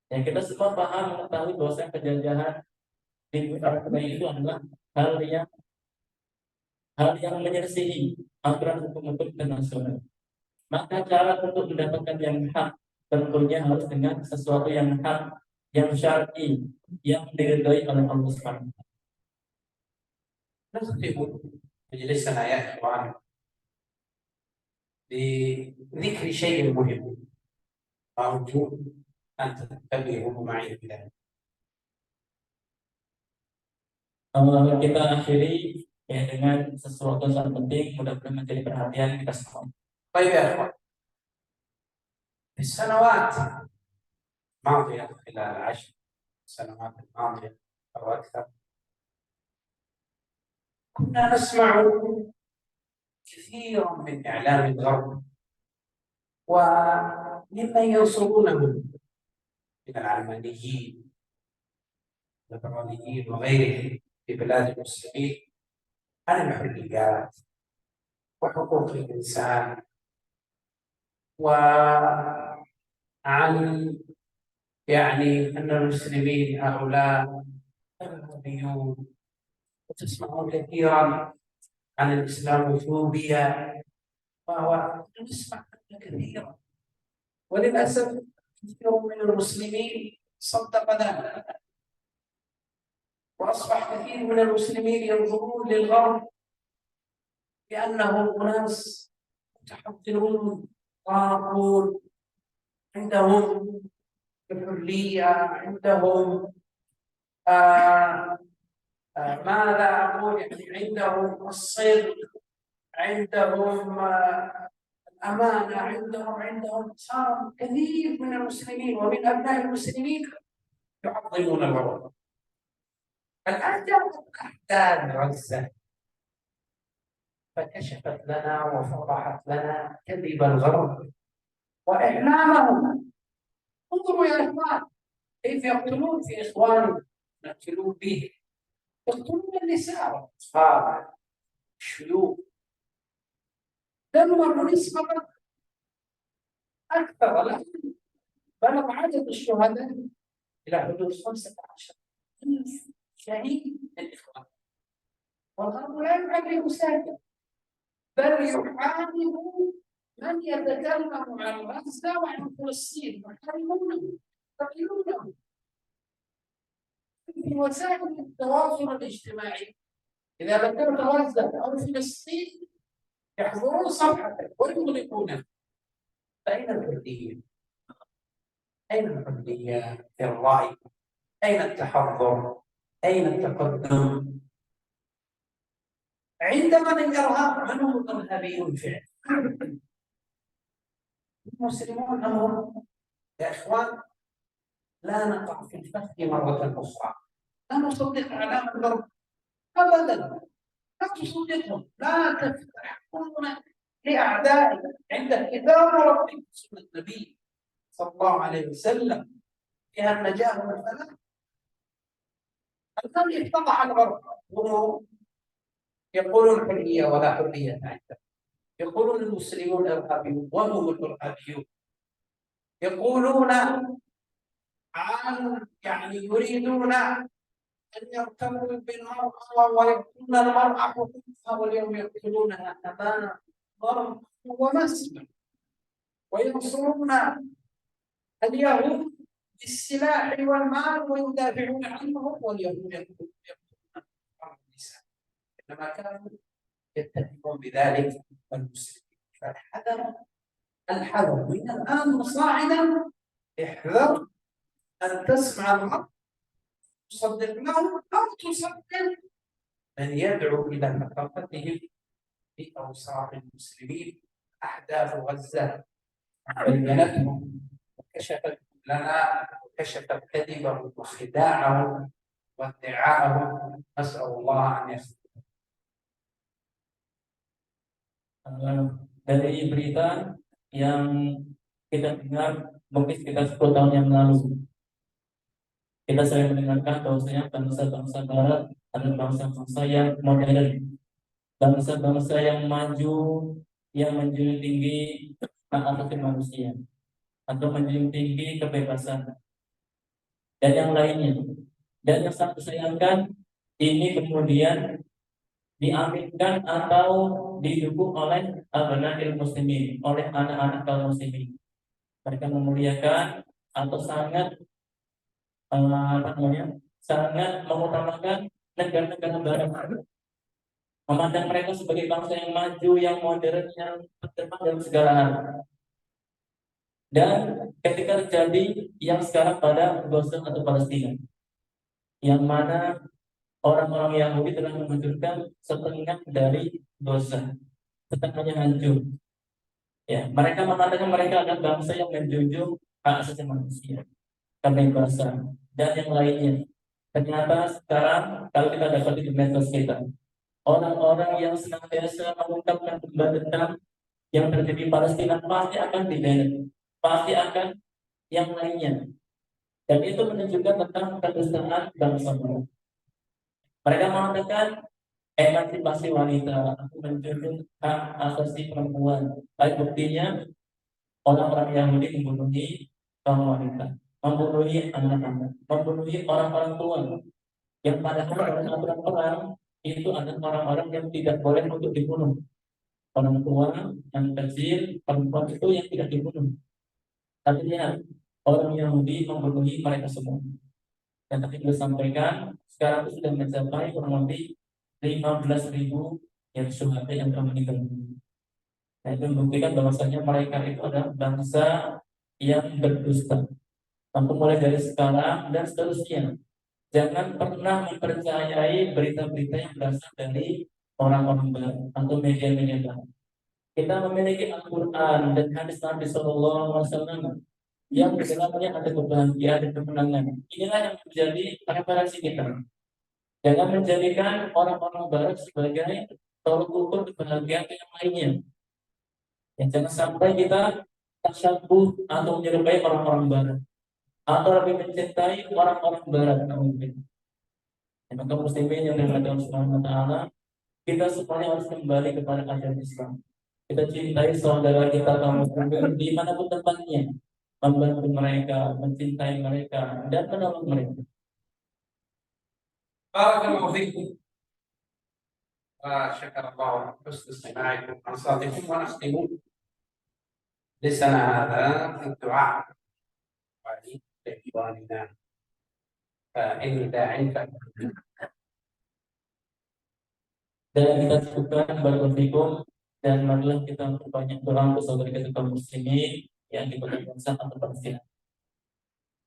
Ya, kita semua paham mengetahui bahwa penjajahan di Arabia itu adalah hal yang menyelisihi aturan hukum internasional. Maka cara untuk mendapatkan yang hak tentunya harus dengan sesuatu yang hak, yang syar'i, yang diridhoi oleh Allah Subhanahu wa taala. نختم مجلسنا يا إخوان بذكر شيء مهم أرجو أن تنتبهوا معي إليه. Kita akhiri ya dengan sesuatu yang penting, mudah-mudahan menjadi perhatian kita semua. طيب يا إخوان، في السنوات الماضية خلال 10 سنوات الماضية أو أكثر كنا نسمع كثيرا من إعلام الغرب وممن ينصرونه من العلمانيين الليبراليين وغيرهم في بلاد المسلمين عن الحريات وحقوق الإنسان وعن يعني أن المسلمين هؤلاء إرهابيون، وتسمعون كثيرا عن الإسلاموفوبيا ونسمع كثيرا، وللأسف كثير من المسلمين صدق ذلك، وأصبح كثير من المسلمين ينظرون للغرب بأنهم أناس متحضرون راقون، عندهم الحرية، عندهم ماذا أقول، يعني عندهم الصدق، عندهم الأمانة، عندهم صار كثير من المسلمين ومن أبناء المسلمين يعظمون الغرب. الآن جاءت أحداث غزة فكشفت لنا وفضحت لنا كذب الغرب وإعلامهم. انظروا يا إخوان كيف يقتلون في إخوانهم، يقتلون به، يقتلون النساء والأطفال الشيوخ، دمروا نسبة أكثر، الآن بلغ عدد الشهداء إلى حدود 15,000 شهيد من الإخوان، والغرب لا يعرف ساكت بل يحارب من يتكلم عن غزة وعن فلسطين يحرمونه في وسائل التواصل الاجتماعي. إذا ذكرت غزة أو فلسطين يحضرون صفحتك ويغلقونها. فأين الحرية؟ أين الحرية في الرأي؟ أين التحضر؟ أين التقدم؟ عندما الإرهاب، من هم الإرهابيون فعلا؟ المسلمون أمر يا إخوان لا نقع في الفخ مرة أخرى. لا نصدق أعلام الغرب أبدا، لا تصدقهم، لا تفتحون لأعدائك. عندك كتاب ربك سنة النبي صلى الله عليه وسلم فيها النجاة والفلاح. الآن اتضح الغرب هم يقولون حرية ولا حرية عندهم، يقولون المسلمون إرهابيون وهم الإرهابيون، يقولون عن يعني يريدون أن يرتبوا بالمرأة ويقتلون المرأة حقوقها، واليوم يقتلونها أمام ضرب ومسجد، وينصرون اليهود بالسلاح والمال ويدافعون عنهم، واليهود يقتلون النساء. إنما كانوا يتهمون بذلك المسلمين. الحذر من الآن صاعدا، احذر أن تسمع الحق تصدق له أو تصدق من يدعو إلى ثقافتهم في أوساط المسلمين. أحداث غزة بينتهم وكشفت لنا، وكشفت كذبهم وخداعهم وادعاءهم. نسأل الله أن يستر. Dari berita yang kita dengar mungkin sekitar 10 tahun yang lalu, kita sering mendengarkan bahwasanya bangsa-bangsa Barat adalah bangsa-bangsa yang modern, bangsa-bangsa yang maju, yang menjunjung tinggi hak asasi manusia atau menjunjung tinggi kebebasan dan yang lainnya. Dan yang sangat disayangkan, ini kemudian diaminkan atau didukung oleh abna'il muslimin, oleh anak-anak kaum muslimin. Mereka memuliakan atau sangat sangat mengutamakan negara-negara barat, memandang mereka sebagai bangsa yang maju, yang modern, yang berkembang dalam segala hal. Dan ketika terjadi yang sekarang pada Gaza atau Palestina, yang mana orang-orang Yahudi telah menghancurkan setengah dari Gaza, setengahnya hancur. Ya, mereka mengatakan mereka adalah bangsa yang menjunjung hak asasi manusia, kebebasan, dan yang lainnya. Ternyata sekarang kalau kita dapat di medsos kita, orang-orang yang senantiasa mengungkapkan dendam yang terjadi di Palestina pasti akan dibela, pasti akan yang lainnya. Dan itu menunjukkan tentang kedustaan bangsa mereka. Mereka mengatakan emansipasi wanita, menjunjung hak asasi perempuan. Baik buktinya orang-orang Yahudi membunuhi kaum wanita, membunuhi anak-anak, membunuhi orang-orang tua, yang padahal dalam aturan perang itu ada orang-orang yang tidak boleh untuk dibunuh. Orang tua, yang kecil, perempuan itu yang tidak dibunuh. Tapi lihat, orang Yahudi membunuhi mereka semua. Dan tadi sudah sampaikan, sekarang itu sudah mencapai kurang lebih 15.000 yang syuhada yang telah meninggal. Nah, itu membuktikan bahwasanya mereka itu adalah bangsa yang berdusta. Untuk mulai dari sekarang dan seterusnya, jangan pernah mempercayai berita-berita yang berasal dari orang-orang barat atau media-media barat. Kita memiliki Al-Quran dan hadis Nabi Sallallahu Alaihi Wasallam yang di dalamnya ada kebahagiaan dan kemenangan. Inilah yang menjadi referensi kita. Jangan menjadikan orang-orang barat sebagai tolak ukur kebahagiaan yang lainnya. Ya, jangan sampai kita tasyabuh atau menyerupai orang-orang barat atau lebih mencintai orang-orang barat. Ya, maka muslimin yang dirahmati Allah Subhanahu wa taala, kita semuanya harus kembali kepada ajaran Islam. Kita cintai saudara kita kaum muslimin dimanapun tempatnya, membantu mereka, mencintai mereka, dan menolong mereka. بارك الله فيكم وشكر الله حسن استماعكم وانصاتكم. ونختم لسنا هذا الدعاء لإخواننا فإني داع Dan kita cukupkan barakallahu dan marilah kita perbanyak doa untuk saudara kita kaum muslimin yang di kota Gaza atau Palestina.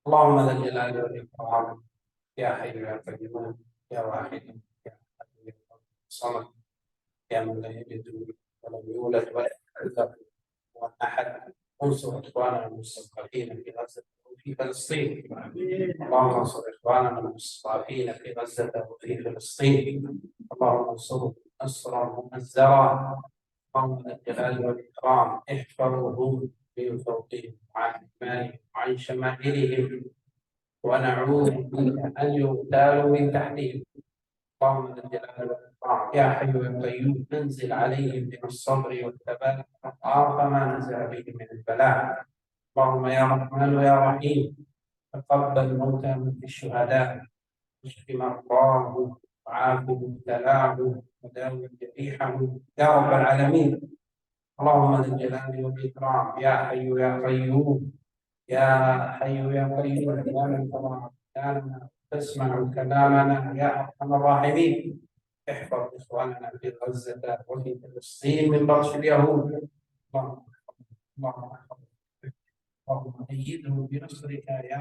اللهم ذا الجلال والإكرام يا حي يا قيوم يا واحد يا أحد يا صمد يا من لا يلد ولم يولد ولم يولد له أحد انصر إخواننا المستضعفين في غزة وفي فلسطين اللهم انصر إخواننا المستضعفين في غزة وفي فلسطين اللهم انصرهم نصرا مؤزرا اللهم ذا الجلال والإكرام احفظهم من فوقهم وعن أيمانهم وعن شمائلهم ونعوذ بك أن يغتالوا من تحتهم اللهم ذا الجلال والإكرام يا حي يا قيوم انزل عليهم من الصبر والثبات أضعاف ما نزل بهم من البلاء اللهم يا رحمن يا رحيم تقبل موتاهم في الشهداء واشف مرضاهم وعاف مبتلاهم وداوي جريحهم يا رب العالمين اللهم ذا الجلال والإكرام يا حي يا قيوم يا حي يا قيوم يا من ترى أحياننا تسمع كلامنا يا أرحم الراحمين احفظ إخواننا في غزة وفي فلسطين من بطش اليهود اللهم اللهم أيدهم بنصرك يا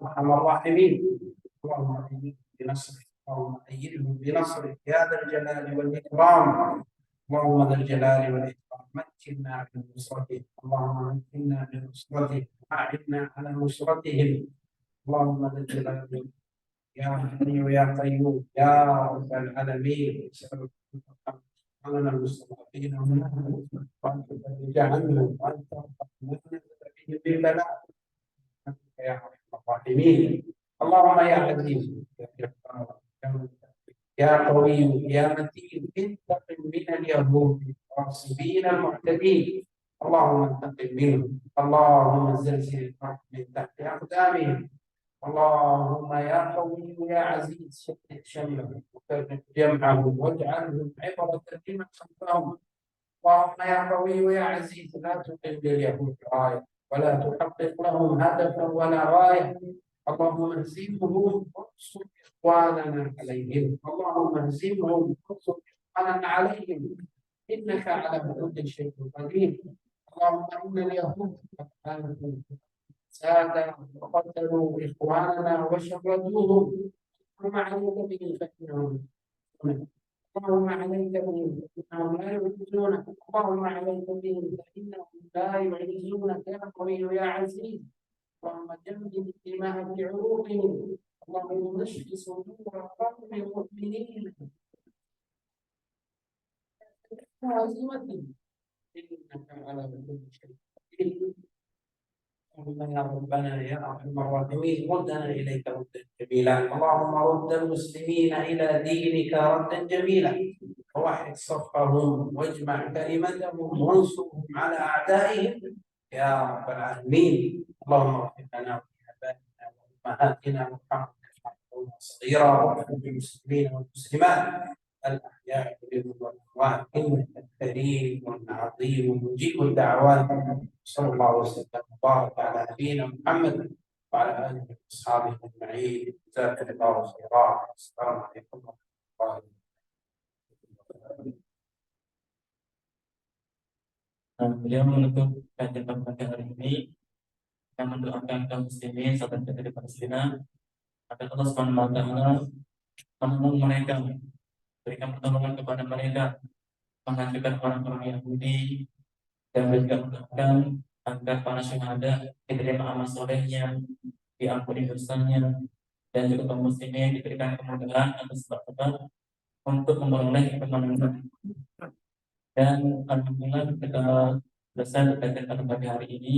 أرحم الراحمين اللهم أيدهم بنصرك اللهم أيدهم بنصرك يا ذا الجلال والإكرام اللهم ذا الجلال والإكرام مكنا من نصرتهم اللهم مكنا من نصرتهم أعنا على نصرتهم اللهم ذا الجلال والإكرام يا حي يا قيوم يا رب العالمين أنا المستضعفين وأنت تفرج عنهم وأنت ترحمنا بالبلاء يا أرحم الراحمين اللهم يا عزيز يا جبار يا قوي يا متين انتقم من اليهود الغاصبين المعتدين اللهم انتقم منهم اللهم زلزل الارض من تحت اقدامهم اللهم يا قوي يا عزيز شتت شملهم وفرق جمعهم واجعلهم عبرة لمن خلفهم اللهم يا قوي يا عزيز لا تقم لليهود رايه ولا تحقق لهم هدفا ولا غايه اللهم اهزمهم وانصر اخواننا عليهم اللهم اهزمهم وانصر اخواننا عليهم انك على كل شيء قدير اللهم ان اليهود قد كانوا سادا وقتلوا اخواننا وشردوهم اللهم عليك بهم فانهم اللهم عليك بهم فانهم لا يعجزونك اللهم عليك بهم فانهم لا يعجزونك يا قوي يا عزيز اللهم جمد الدماء في عروقهم اللهم اشف صدور قوم المؤمنين وعزمتهم انك على كل شيء قدير اللهم يا ربنا يا ارحم الراحمين ردنا اليك ردا جميلا اللهم رد المسلمين الى دينك ردا جميلا ووحد صفهم واجمع كلمتهم وانصرهم على اعدائهم يا رب العالمين اللهم اغفر لنا ولابائنا وامهاتنا وارحمنا صغيرا واغفر للمسلمين والمسلمات الاحياء منهم والاموات انك كريم عظيم مجيب الدعوات صلى الله وسلم وبارك على نبينا محمد وعلى اله واصحابه اجمعين جزاكم الله خيرا السلام عليكم ورحمه الله وبركاته. Beliau menutup kajian pada hari ini yang mendoakan kaum muslimin saat berada di Palestina agar Allah Subhanahu wa taala menolong mereka, berikan pertolongan kepada mereka, menghancurkan orang-orang Yahudi dan juga mendoakan agar para syuhada diterima amal solehnya, diampuni dosanya, dan juga kaum muslimin diberikan kemudahan atau sebab-sebab untuk memperoleh kemenangan. Dan alhamdulillah kita selesai berkaitan pada pagi hari ini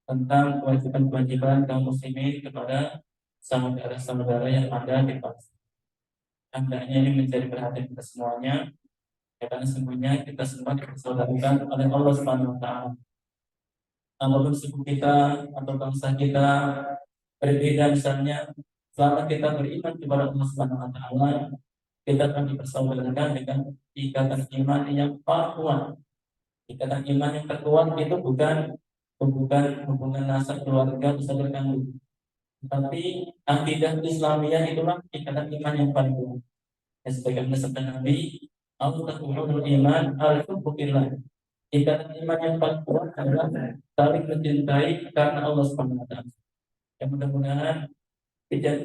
tentang kewajiban-kewajiban kaum muslimin kepada saudara-saudara yang ada di Palestina. Hendaknya ini menjadi perhatian kita semuanya, karena sesungguhnya kita semua dipersaudarakan oleh Allah Subhanahu wa taala. Apapun suku kita atau bangsa kita berbeda misalnya, selama kita beriman kepada Allah Subhanahu wa taala, kita akan dipersaudarakan dengan ikatan iman yang kuat. Ikatan iman yang terkuat itu bukan bukan hubungan nasab keluarga besar kandung. Tapi akidah Islamiyah itulah ikatan iman yang paling kuat. Ya, sebagaimana sabda Nabi, "Al-Taqwul iman al-hubbu fillah." Ikatan iman yang paling kuat adalah saling mencintai karena Allah Subhanahu wa taala. Yang mudah-mudahan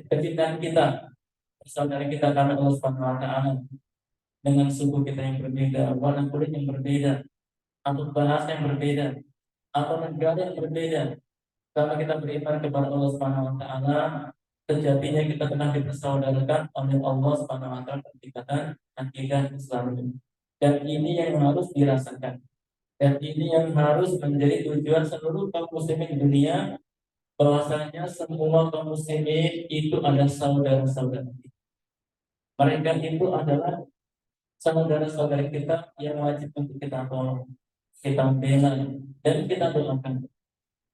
kecintaan kita berasal dari kita karena Allah Subhanahu wa taala, dengan suku kita yang berbeda, warna kulit yang berbeda, atau bahasa yang berbeda, atau negara yang berbeda. Karena kita beriman kepada Allah Subhanahu wa taala, sejatinya kita telah dipersaudarakan oleh Allah Subhanahu wa taala dalam ikatan akidah Islam ini. Dan ini yang harus dirasakan. Dan ini yang harus menjadi tujuan seluruh kaum muslimin dunia, bahwasanya semua kaum muslimin itu adalah saudara-saudara. Mereka itu adalah saudara-saudara kita yang wajib untuk kita tolong, kita bela, dan kita doakan.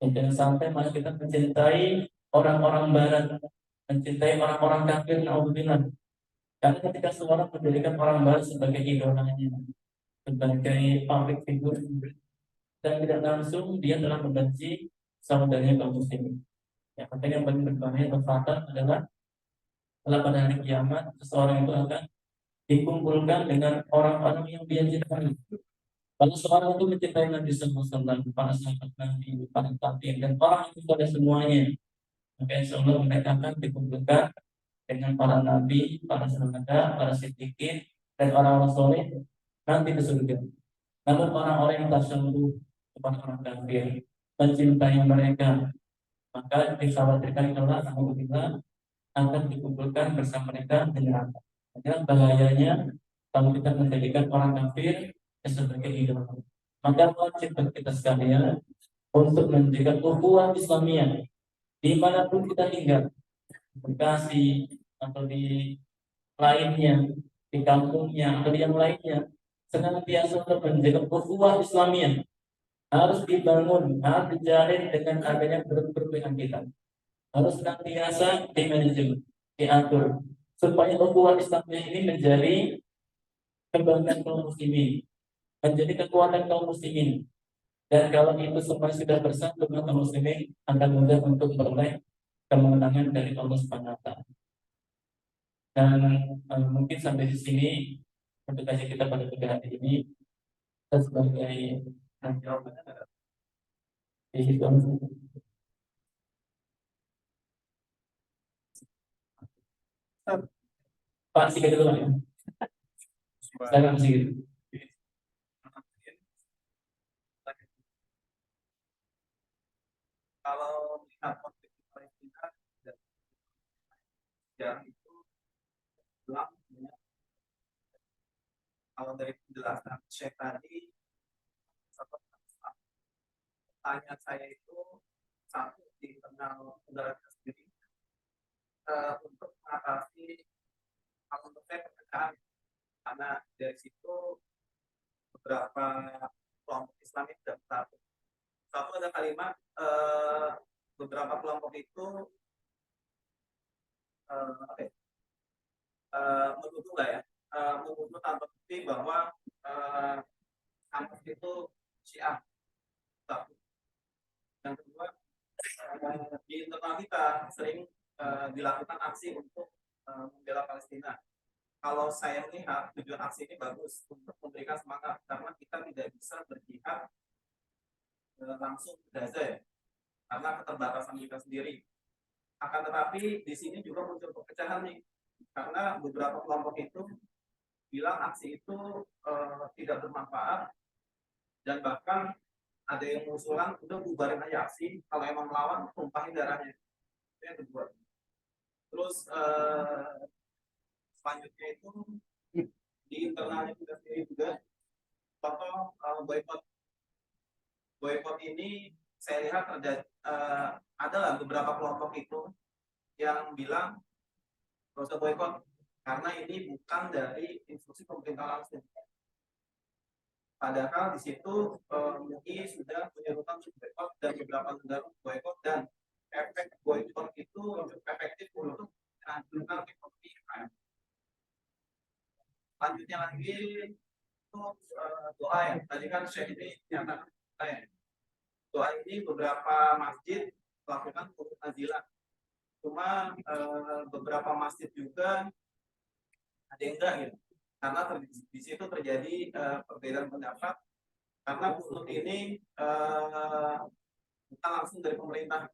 Dan jangan sampai malah kita mencintai orang-orang barat, mencintai orang-orang kafir, naudzubillah. Karena ketika seorang menjadikan orang barat sebagai idolanya, sebagai public figure, dan tidak langsung dia telah membenci saudaranya kaum muslimin. Yang penting yang paling berbahaya atau fatal adalah pada hari kiamat seseorang itu akan dikumpulkan dengan orang-orang yang dia cintai. Kalau seorang itu mencintai Nabi SAW, para sahabat Nabi, para tabi'in, dan orang itu pada semuanya, maka insya Allah mereka akan dikumpulkan dengan para nabi, para syuhada, para siddiqin, dan orang-orang soleh nanti ke surga. Namun orang-orang yang tasyabbuh kepada orang kafir, mencintai mereka, maka dikhawatirkan Allah alhamdulillah akan dikumpulkan bersama mereka di neraka. Karena bahayanya kalau kita menjadikan orang kafir sebagai idola. Maka wajib bagi kita sekalian untuk menjaga ukhuwah Islamiyah dimanapun kita tinggal, di Bekasi atau di lainnya, di kampungnya atau di yang lainnya, senantiasa untuk menjaga ukhuwah Islamiyah harus dibangun, harus dijalin dengan adanya grup-grup kita. Harus senantiasa dimanajemen, diatur supaya ukhuwah Islamiyah ini menjadi kebanggaan kaum muslimin, menjadi kekuatan kaum muslimin. Dan kalau itu semua sudah bersatu, maka kaum muslimin akan mudah untuk beroleh kemenangan dari Allah Subhanahu wa taala. Dan mungkin sampai di sini untuk kajian kita pada pagi hari ini. Kita sebagai jawabannya di situ. Pak Sigit dulu ya. Silakan Sigit. Kalau lihat konflik Palestina dan itu bilang kalau dari penjelasan Syekh tadi, pertanyaan saya itu satu di internal saudara sendiri untuk mengatasi kalau menurut saya perpecahan, karena dari situ beberapa kelompok Islam itu tidak bersatu. Satu ada kalimat beberapa kelompok itu menuduh nggak ya, menuduh tanpa bukti bahwa Hamas itu Syiah. Satu. Yang kedua, di internal kita sering dilakukan aksi untuk membela Palestina. Kalau saya melihat tujuan aksi ini bagus untuk memberikan semangat, karena kita tidak bisa berjihad langsung ke Gaza ya, karena keterbatasan kita sendiri. Akan tetapi di sini juga muncul perpecahan nih, karena beberapa kelompok itu bilang aksi itu tidak bermanfaat, dan bahkan ada yang mengusulkan udah bubarin aja aksi, kalau emang melawan tumpahin darahnya. Itu yang kedua. Terus selanjutnya itu di internalnya kita sendiri juga, contoh boykot ini saya lihat adalah beberapa kelompok itu yang bilang nggak usah boykot karena ini bukan dari instruksi pemerintah langsung. Padahal di situ MUI sudah menyerukan untuk boykot dan beberapa negara boykot, dan efek boykot itu lebih efektif untuk menghancurkan ekonomi Israel. Lanjutnya lagi itu doa ya. Tadi kan Syekh ini nyatakan doa ini beberapa masjid melakukan kunut nazilah. Cuma beberapa masjid juga ada yang enggak gitu. Karena di situ terjadi perbedaan pendapat karena kunut ini bukan langsung dari pemerintah.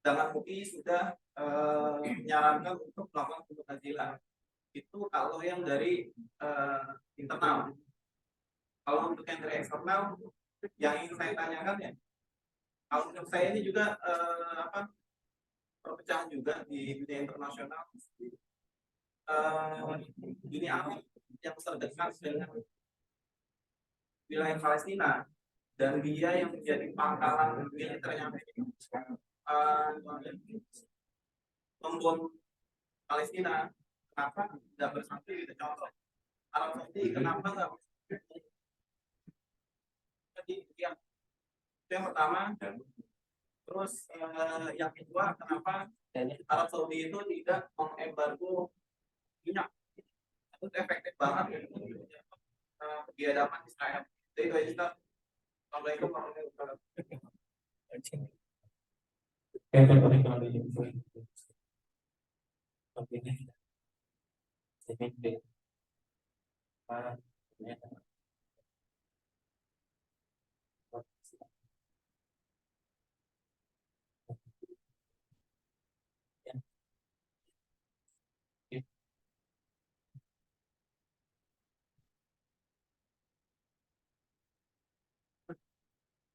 Sedangkan MUI sudah menyarankan untuk melakukan kunut nazilah. Itu kalau yang dari internal. Kalau untuk yang dari eksternal, yang ingin saya tanyakan ya, kalau menurut saya ini juga perpecahan juga di dunia internasional. Dunia Arab yang terdekat dengan wilayah Palestina dan dia yang menjadi pangkalan militernya membom Palestina, kenapa tidak bersatu gitu? Contoh Arab Saudi kenapa nggak? Jadi yang pertama, terus yang kedua kenapa Arab Saudi itu tidak mengembargo minyak? Itu efektif banget biadaban Israel. Jadi itu aja. Assalamualaikum warahmatullahi wabarakatuh.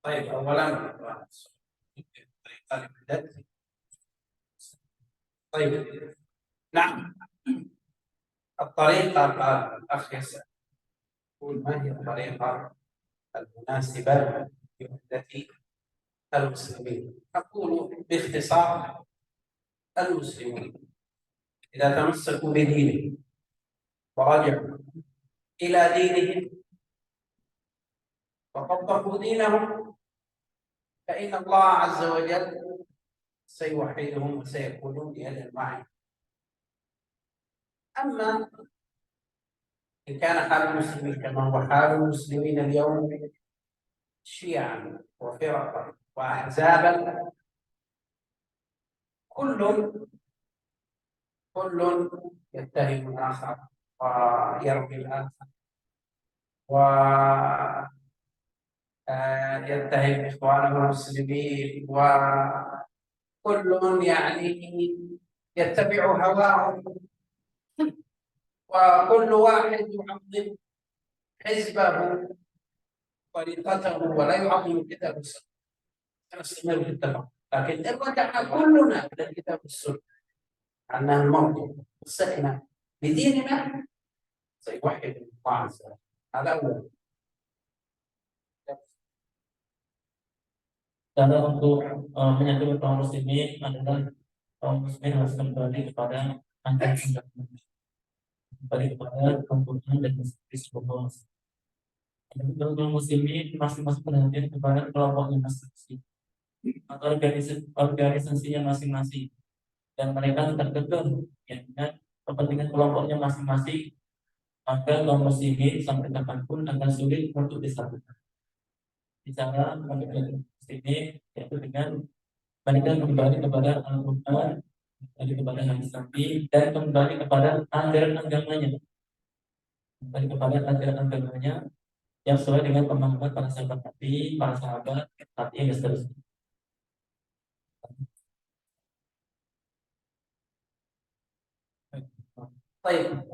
طيب أولا طيب نعم الطريقة قال الأخ يسأل يقول ما هي الطريقة المناسبة لوحدة المسلمين؟ أقول باختصار المسلمين إذا تمسكوا بدينهم ورجعوا إلى دينهم وطبقوا دينهم فإن الله عز وجل سيوحدهم وسيكونون بيد واحدة. أما إن كان حال المسلمين كما هو حال المسلمين اليوم شيعا وفرقا وأحزابا كل يتهم الآخر ويرمي الآخر ويتهم إخوانه المسلمين وكل يعني يتبع هواه وكل واحد يعظم حزبه طريقته ولا يعظم الكتاب والسنة. نستمر في التفاهم لكن إن رجعنا كلنا إلى الكتاب والسنة أنها الموضوع مسكنا بديننا سيوحد الله عز وجل. هذا أول. Karena untuk menyatukan kaum muslimin adalah kaum muslimin harus kembali kepada undang-undang, kembali kepada Al-Quran dan Rasulullah. Untuk muslimin masing-masing perhatian kepada kelompoknya masing-masing atau organisasinya masing-masing, dan mereka terkekeh ya, dengan kepentingan kelompoknya masing-masing, maka kaum muslimin sampai kapanpun akan sulit untuk disatukan. Bicara mengenai muslimin yaitu dengan mereka kembali kepada Al-Quran, kembali kepada hadis Nabi, dan kembali kepada ajaran agamanya, yang sesuai dengan pemahaman para sahabat Nabi, para sahabat tabi'in dan seterusnya. طيب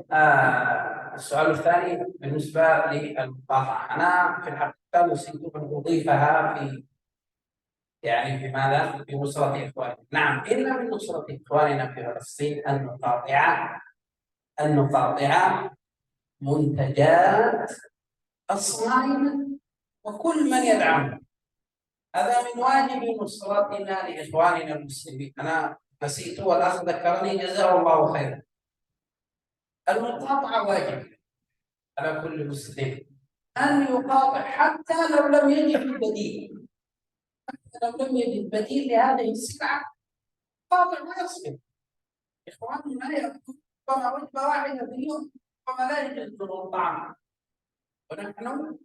السؤال الثاني بالنسبة للمقاطعة، أنا في الحقيقة نسيت أن أضيفها في ماذا؟ في نصرة إخواننا. نعم، إن من نصرة إخواننا في فلسطين أن نقاطع منتجات الصهاينة وكل من يدعمهم. هذا من واجب نصرتنا لإخواننا المسلمين. أنا نسيت والأخ ذكرني جزاه الله خيرا. المقاطعة واجب على كل مسلم أن يقاطع حتى لو لم يجد بديل لهذه السلعة، قاطع ويصبر. إخواننا يأكلون وجبة واحدة في اليوم وما لا يجدون الطعام، ونحن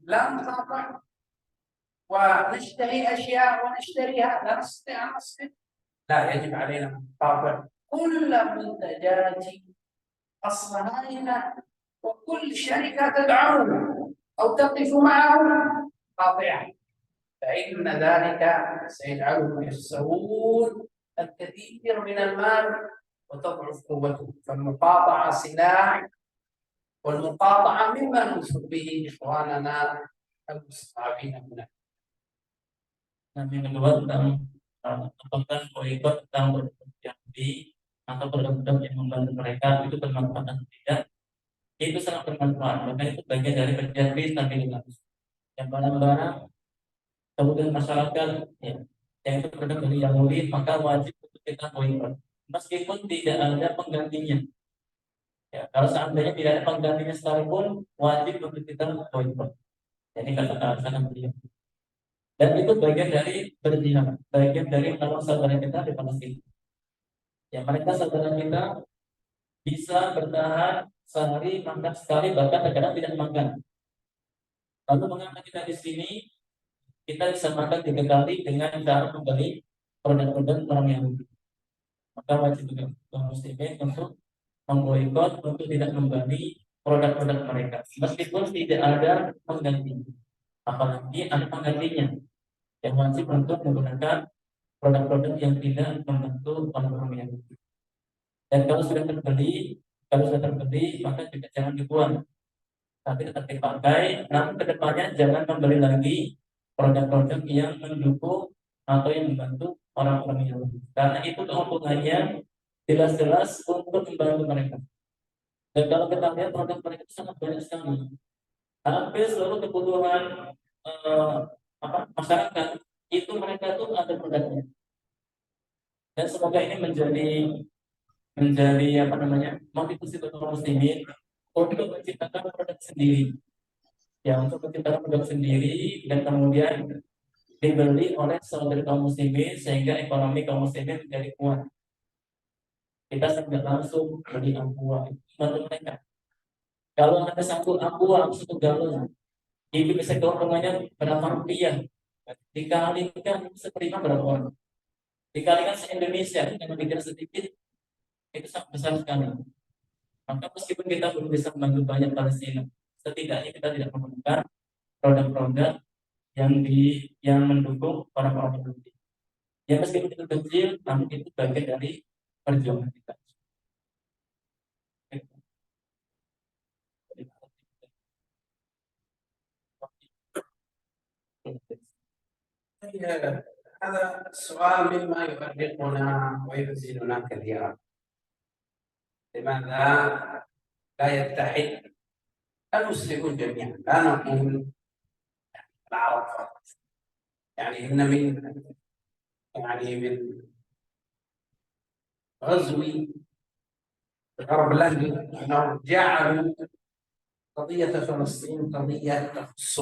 لا نقاطع ونشتهي أشياء ونشتريها لا نستطيع أن نصرف. لا، يجب علينا أن نطابق كل منتجات الصهاينة، وكل شركة تدعمه أو تقف معه قاطعة، فإن ذلك سيجعلهم يخسرون الكثير من المال وتضعف قوتهم. فالمقاطعة سلاح، والمقاطعة مما ننصر به إخواننا المستضعفين هنا. Nah, yang kedua tentang apakah boykot tentang produk yang atau produk-produk yang membantu mereka itu bermanfaat atau tidak? Itu sangat bermanfaat, maka itu bagian dari kerja stabilitas. Yang barang-barang kemudian masyarakat ya, yang itu produk dari Yahudi, maka wajib untuk kita boykot, meskipun tidak ada penggantinya. Ya, kalau seandainya tidak ada penggantinya sekalipun, wajib untuk kita boykot. Jadi kata-kata beliau. Dan itu bagian dari berjihad, bagian dari menolong saudara kita di Palestina. Ya, mereka saudara kita bisa bertahan sehari makan sekali, bahkan kadang tidak makan. Lalu mengapa kita di sini kita bisa makan 3 kali dengan cara membeli produk-produk orang Yahudi? Maka wajib juga kaum muslimin untuk memboikot, untuk tidak membeli produk-produk mereka, meskipun tidak ada penggantinya. Apalagi ada penggantinya, yang wajib untuk menggunakan produk-produk yang tidak membantu orang-orang Yahudi. Dan kalau sudah terbeli, maka juga jangan dibuang, tapi tetap dipakai. Namun kedepannya jangan membeli lagi produk-produk yang mendukung atau yang membantu orang-orang Yahudi, karena itu keuntungannya jelas-jelas untuk membantu mereka. Dan kalau kita lihat produk mereka itu sangat banyak sekali, hampir seluruh kebutuhan masyarakat itu mereka tuh ada produknya. Dan semoga ini menjadi motivasi bagi kaum muslimin untuk menciptakan produk sendiri, ya, untuk menciptakan produk sendiri dan kemudian dibeli oleh saudara kaum muslimin sehingga ekonomi kaum muslimin menjadi kuat. Kita tidak langsung beli aqua untuk mereka. Kalau ada satu aqua 1 galon, itu bisa keuntungannya berapa rupiah? Dikalikan bisa terima berapa orang? Dikalikan se-Indonesia, dengan pikir sedikit, itu sangat besar sekali. Maka meskipun kita belum bisa membantu banyak Palestina, setidaknya kita tidak menemukan produk-produk yang mendukung orang-orang Yahudi. Ya meskipun itu kecil, namun itu bagian dari perjuangan kita. هذا السؤال مما يؤرقنا ويحزننا كثيرا. لماذا لا يتحد المسلمون جميعا؟ لا نقول العرب فقط، يعني إن من غزو الغرب لندن أنهم جعلوا قضية فلسطين قضية تخص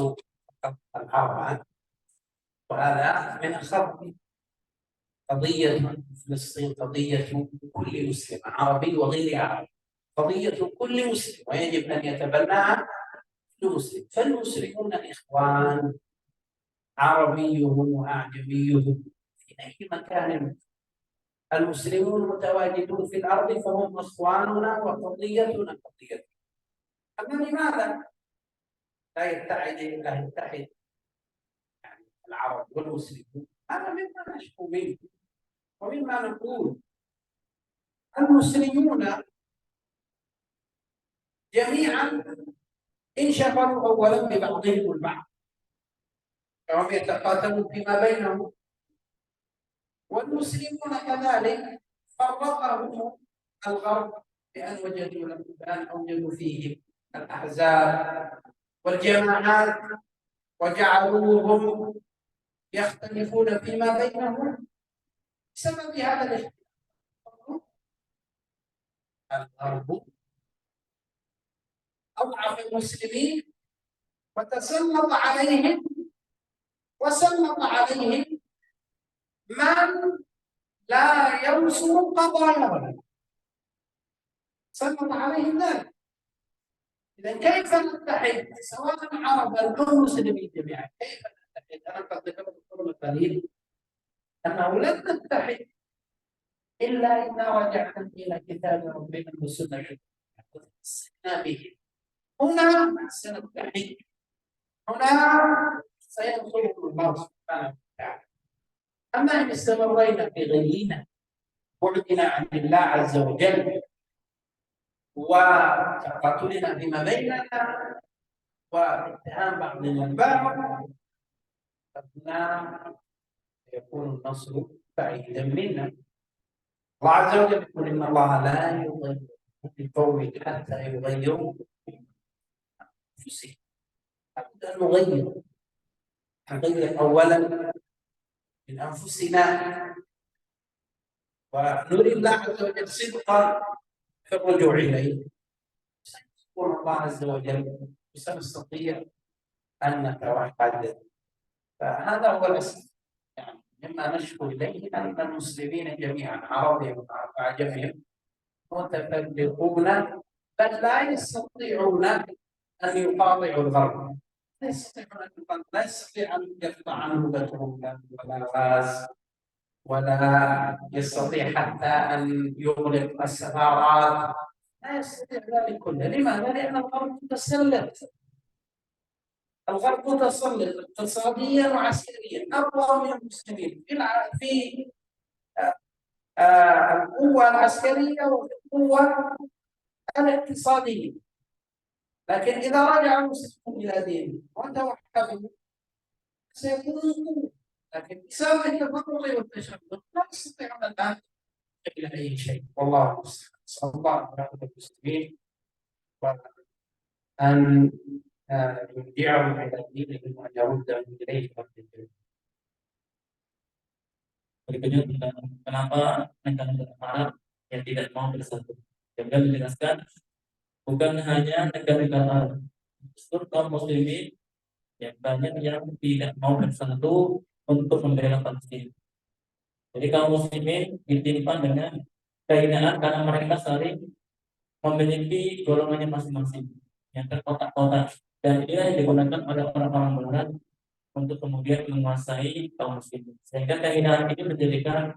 العرب، وهذا من الخطأ. قضية فلسطين قضية كل مسلم عربي وغير عربي، قضية كل مسلم، ويجب أن يتبناها كل مسلم. فالمسلمون إخوان، عربيهم وأعجميهم في أي مكان. المسلمون متواجدون في الأرض فهم إخواننا وقضيتنا قضية. أما لماذا لا يتحد يعني العرب والمسلمون؟ هذا مما نشكو منه ومما نقول. المسلمون جميعا انشغلوا أولا ببعضهم البعض، فهم يتقاتلون فيما بينهم، والمسلمون كذلك فرقهم الغرب بأن أوجدوا فيهم الأحزاب والجماعات وجعلوهم يختلفون فيما بينهم. بسبب هذا الاختلاف الغرب أضعف المسلمين وسلط عليهم من لا ينصر قضاياهم، سلط عليهم ذلك. إذا كيف نتحد سواء عربا أو مسلمين جميعا؟ كيف أنا قد ذكرت قبل قليل أنه لن نتحد إلا إذا رجعنا إلى كتاب ربنا وسنة وتمسكنا به. هنا سنتحد، هنا سينصرنا الله سبحانه وتعالى. أما إن استمرينا في غينا بعدنا عن الله عز وجل وتقاتلنا فيما بيننا واتهام بعضنا البعض فإننا يكون النصر بعيدا منا. الله عز وجل يقول إن الله لا يغير بقوم حتى يغيروا بأنفسهم. لابد أن نغير أولا من أنفسنا ونري الله عز وجل صدقا في الرجوع إليه. سيقول الله عز وجل سنستطيع أن نتوحد. فهذا هو الأساس يعني مما نشكو إليه أن المسلمين جميعا عربهم وعجمهم متفرقون بل لا يستطيعون أن يقاطعوا الغرب، لا يستطيع أن يقطع عن لغتهم ولا غاز، ولا يستطيع حتى أن يغلق السفارات، لا يستطيع ذلك كله. لماذا؟ لأن الغرب تسلط، الغرب تسلط اقتصاديا وعسكريا أقوى من المسلمين في القوة العسكرية والقوة الاقتصادية. لكن إذا رجع المسلمون إلى دينهم وتوحدوا سيكونوا قوة، لكن بسبب التفرق والتشدد لا يستطيعون الآن إلى أي شيء. والله المستعان. نسأل الله أن يرحم المسلمين وأن يرجعهم إلى دينهم وأن يردهم إليه مردا. Berikutnya tentang kenapa negara-negara Arab yang tidak mau bersatu. Juga menjelaskan bukan hanya negara-negara Arab, justru kaum muslimin yang banyak yang tidak mau bersatu untuk membela Palestina. Jadi kaum muslimin ditimpa dengan kehinaan karena mereka saling memiliki golongannya masing-masing yang terkotak-kotak, dan ini yang digunakan oleh orang-orang barat untuk kemudian menguasai kaum muslimin, sehingga kehinaan ini menjadikan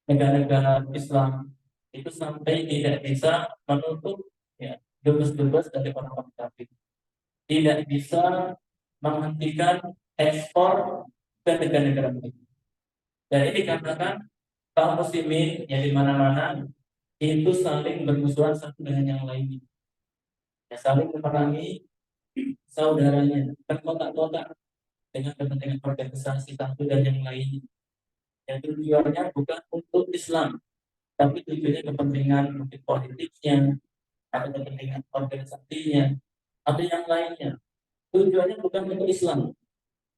negara-negara Islam itu sampai tidak bisa menutup ya dubes-dubes dari orang-orang kafir, tidak bisa menghentikan ekspor ke negara-negara mereka. Dan ini dikatakan kaum muslimin yang di mana-mana itu saling bermusuhan satu dengan yang lainnya, ya, saling memerangi saudaranya, berkotak-kotak dengan kepentingan organisasi satu dan yang lainnya. Yang tujuannya bukan untuk Islam, tapi tujuannya kepentingan politiknya, atau kepentingan organisasinya, atau yang lainnya. Tujuannya bukan untuk Islam,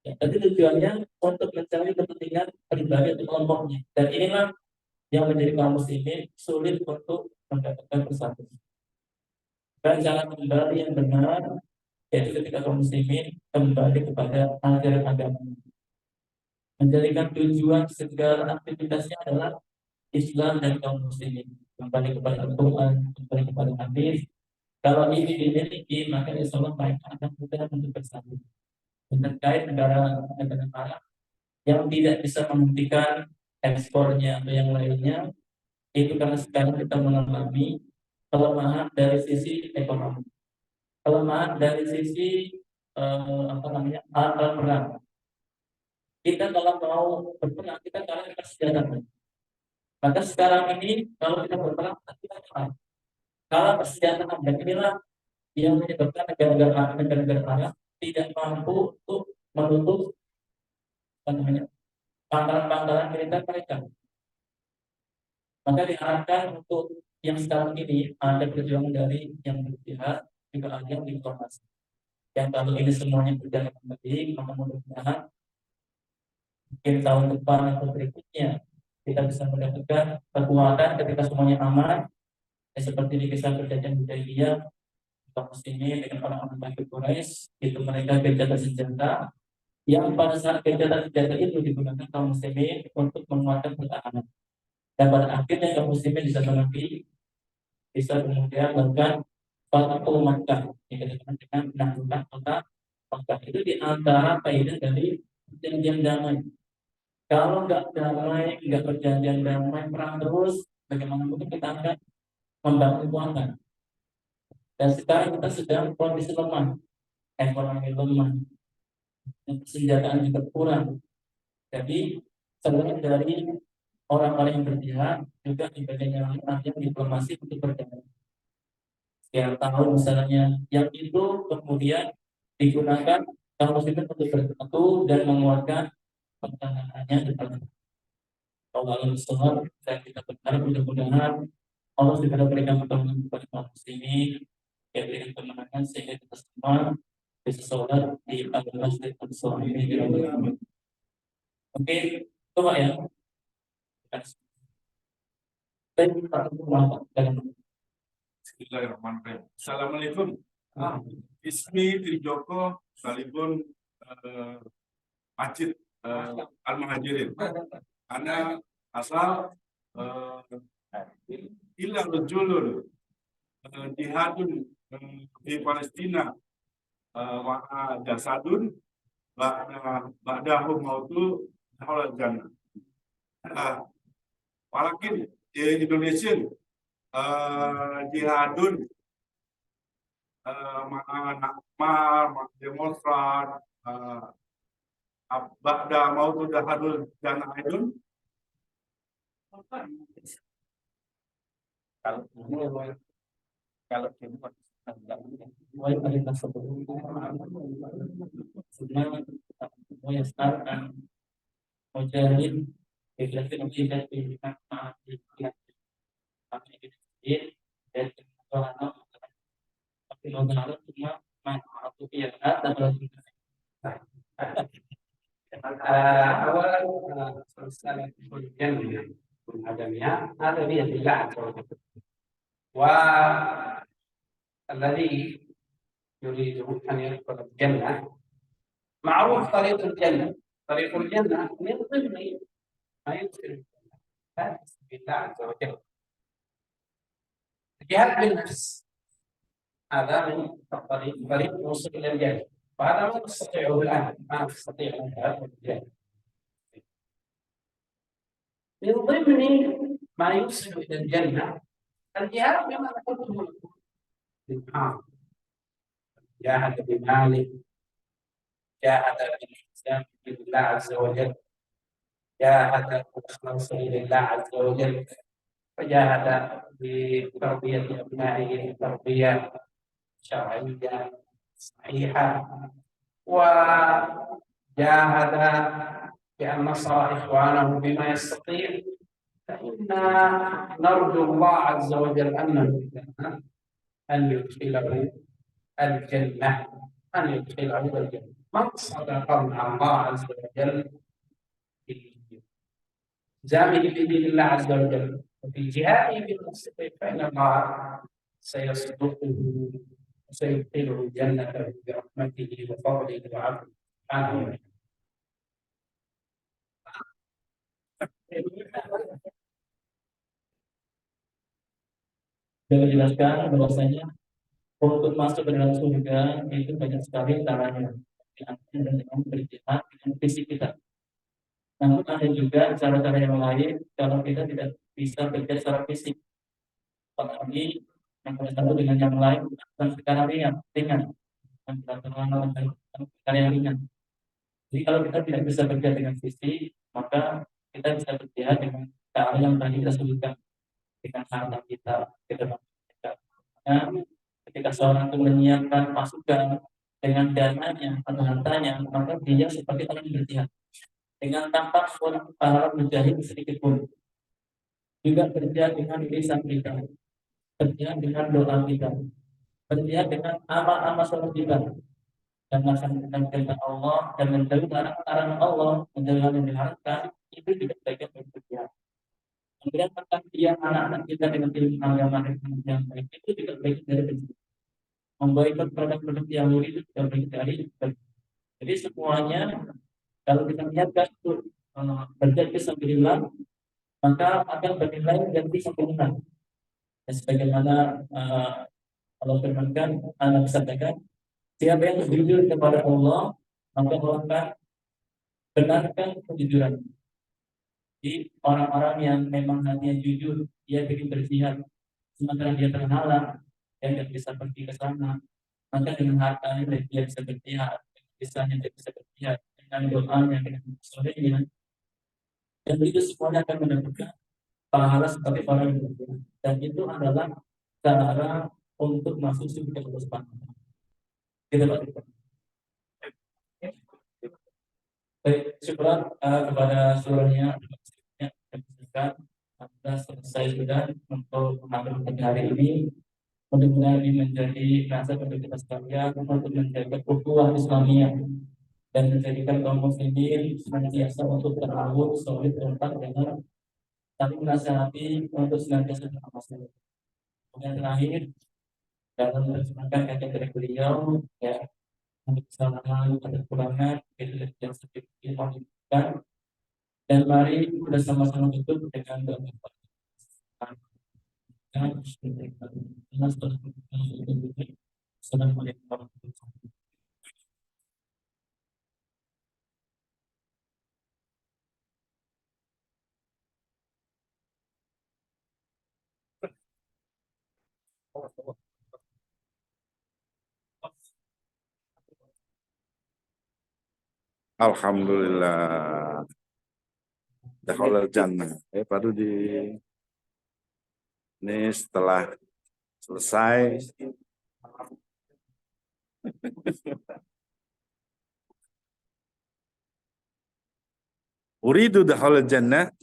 ya, tapi tujuannya untuk mencari kepentingan pribadi atau kelompoknya. Dan inilah yang menjadi kaum muslimin sulit untuk mendapatkan persatuan. Dan jalan kembali yang benar yaitu ketika kaum muslimin kembali kepada ajaran agama, menjadikan tujuan segala aktivitasnya adalah Islam dan kaum muslimin, kembali kepada Al-Quran, kembali kepada hadis. Kalau ini dimiliki, maka insya Allah mereka akan mudah untuk bersatu. Terkait negara-negara Arab yang tidak bisa menghentikan ekspornya atau yang lainnya, itu karena sekarang kita mengalami kelemahan dari sisi ekonomi, kelemahan dari sisi alat perang. Kita kalau mau berperang kita kalah dengan senjata. Maka sekarang ini kalau kita berperang kita kalah. Kalah persenjataan, dan inilah yang menyebabkan negara-negara Arab tidak mampu untuk menutup pangkalan-pangkalan militer mereka. Maka diharapkan untuk yang sekarang ini ada perjuangan dari yang berpihak, juga ada yang diplomasi. Yang kalau ini semuanya berjalan dengan baik, maka mudah-mudahan mungkin tahun depan atau berikutnya kita bisa mendapatkan kekuatan ketika semuanya aman, seperti di kisah perjanjian Hudaybiyah, kaum muslimin dengan orang-orang kafir Quraisy itu mereka gencatan senjata, yang pada saat gencatan senjata itu digunakan kaum muslimin untuk menguatkan pertahanan, dan pada akhirnya kaum muslimin bisa mengerti, bisa kemudian melakukan Fathu Makkah dengan menaklukkan kota Makkah. Itu di antara faedah dari perjanjian damai. Kalau nggak damai, nggak perjanjian damai, perang terus, bagaimanapun kita akan membangun kekuatan. Dan sekarang kita sedang kondisi lemah, ekonomi lemah, senjataan juga kurang. Jadi selain dari orang-orang yang berpihak, juga di bagian yang lain ada yang diplomasi untuk berdamai. Yang tahu misalnya, yang itu kemudian digunakan kaum muslimin untuk bersatu dan menguatkan pertahanannya di dalam Allah Subhanahu dan kita berharap mudah-mudahan Allah segera berikan pertolongan kepada kaum muslimin, ya berikan kemenangan sehingga kita semua bisa sholat di Al-Masjid Al-Aqsa ini di Ramadan. Oke, coba ya. Bismillahirrahmanirrahim. Assalamualaikum. Ismi Trijoko Salibun Masjid Al-Muhajirin. Ana asal illa rajulun jihadun di Palestina wa jasadun ba'dahu mautu haulal jannah. Walakin di Indonesia jihadun nakmar demonstran ba'da mautu dahadul jannah idun. Kalau mulai dari tersebut sebenarnya mulai sekarang mujahid dikasih ujian di mana di kami di dan orang tapi orang cuma atau ya ada berarti أولا رسالة الجنة والعدمية هذا بيد الله عز وجل والذي يريد أن يدخل الجنة معروف طريق الجنة طريق الجنة من ضمن ما يدخل الجنة هذا بالله عز وجل الجهاد بالنفس هذا من طريق الوصول إلى الجنة وهذا ما نستطيعه الآن ما نستطيع الجهاد بالجهاد من ضمن ما يوصل إلى الجنة الجهاد بما ذكرته لكم بالحرب جاهد بماله جاهد بالإحسان لله عز وجل جاهد بالإخلاص لله عز وجل فجاهد بتربية أبنائه تربية شرعية صحيحة وجاهد بأن نصر إخوانه بما يستطيع فإنا نرجو الله عز وجل أن يدخله الجنة أن يدخله الجنة من صدق مع الله عز وجل في زامه في دين الله عز وجل وفي جهاده بالنصر فإن الله سيصدقه وسيدخله الجنة برحمته وفضله وعفوه سبحانه وتعالى. Beliau jelaskan bahwasanya untuk masuk ke dalam surga itu banyak sekali caranya, dengan berjihad dengan fisik kita. Namun ada juga cara-cara yang lain kalau kita tidak bisa bekerja secara fisik, apalagi yang satu dengan yang lain dan secara ringan, dan secara yang ringan. Jadi kalau kita tidak bisa bekerja dengan fisik, maka kita bisa berjihad dengan cara yang tadi kita sebutkan, dengan harta kita, kita. Nah, ketika seorang itu menyiapkan pasukan dengan dananya atau hartanya, maka dia seperti orang yang berjihad dengan tanpa para mujahid sedikit pun. Juga kerja dengan lisan kita, kerja dengan doa kita, kerja dengan amal-amal sholat kita, dan melaksanakan perintah Allah dan menjauhi larangan Allah, menjauhi yang diharapkan, itu juga bagian dari kerja. Kemudian tentang dia anak-anak kita dengan ilmu agama dan yang baik, itu juga bagian dari kerja. Memboikot produk-produk Yahudi itu juga bagian dari kerja. Jadi semuanya kalau kita niatkan untuk kerja fisabilillah, maka akan bernilai dan fisabilillah. Dan sebagaimana Allah firmankan, Allah bersabdakan, siapa yang jujur kepada Allah, maka Allah akan benarkan kejujuran. Jadi orang-orang yang memang hatinya jujur, dia ingin berjihad, sementara dia terhalang dan tidak bisa pergi ke sana, maka dengan hartanya dia bisa berjihad, dengan lisannya dia bisa berjihad, dengan doanya, dengan solehnya, dan itu semuanya akan mendapatkan pahala seperti orang yang berjihad. Dan itu adalah cara untuk masuk surga Allah Subhanahu wa Ta'ala. Gitu Pak. Baik, syukur kepada seluruhnya yang kita sudah selesai sudah untuk mengambil pada hari ini. Mudah-mudahan ini menjadi nasihat untuk kita sekalian untuk menjaga ukhuwah Islamiyah dan menjadikan kaum muslimin senantiasa untuk terawud solid kompak dengan saling menasihati untuk senantiasa bersama. Yang terakhir dalam menerjemahkan kata dari beliau ya, untuk kesalahan ada kekurangan yang sedikit dimaafkan. Dan mari kita sama-sama tutup dengan doa. Assalamualaikum warahmatullahi wabarakatuh. Alhamdulillah. Dakhalal jannah. Baru ini setelah selesai. Uridu dakhalal jannah.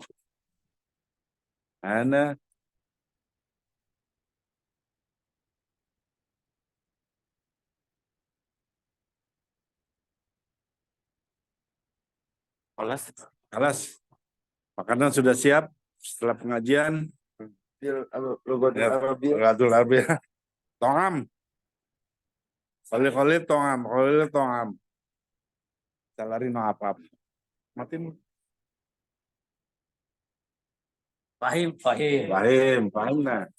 Ana Alas. Makanan sudah siap setelah pengajian. Lughatul Arabiyah. Tongam. Khalil tongam. Khalil tongam. Salari no apa? Matin. Fahim, fahim. Fahim nah.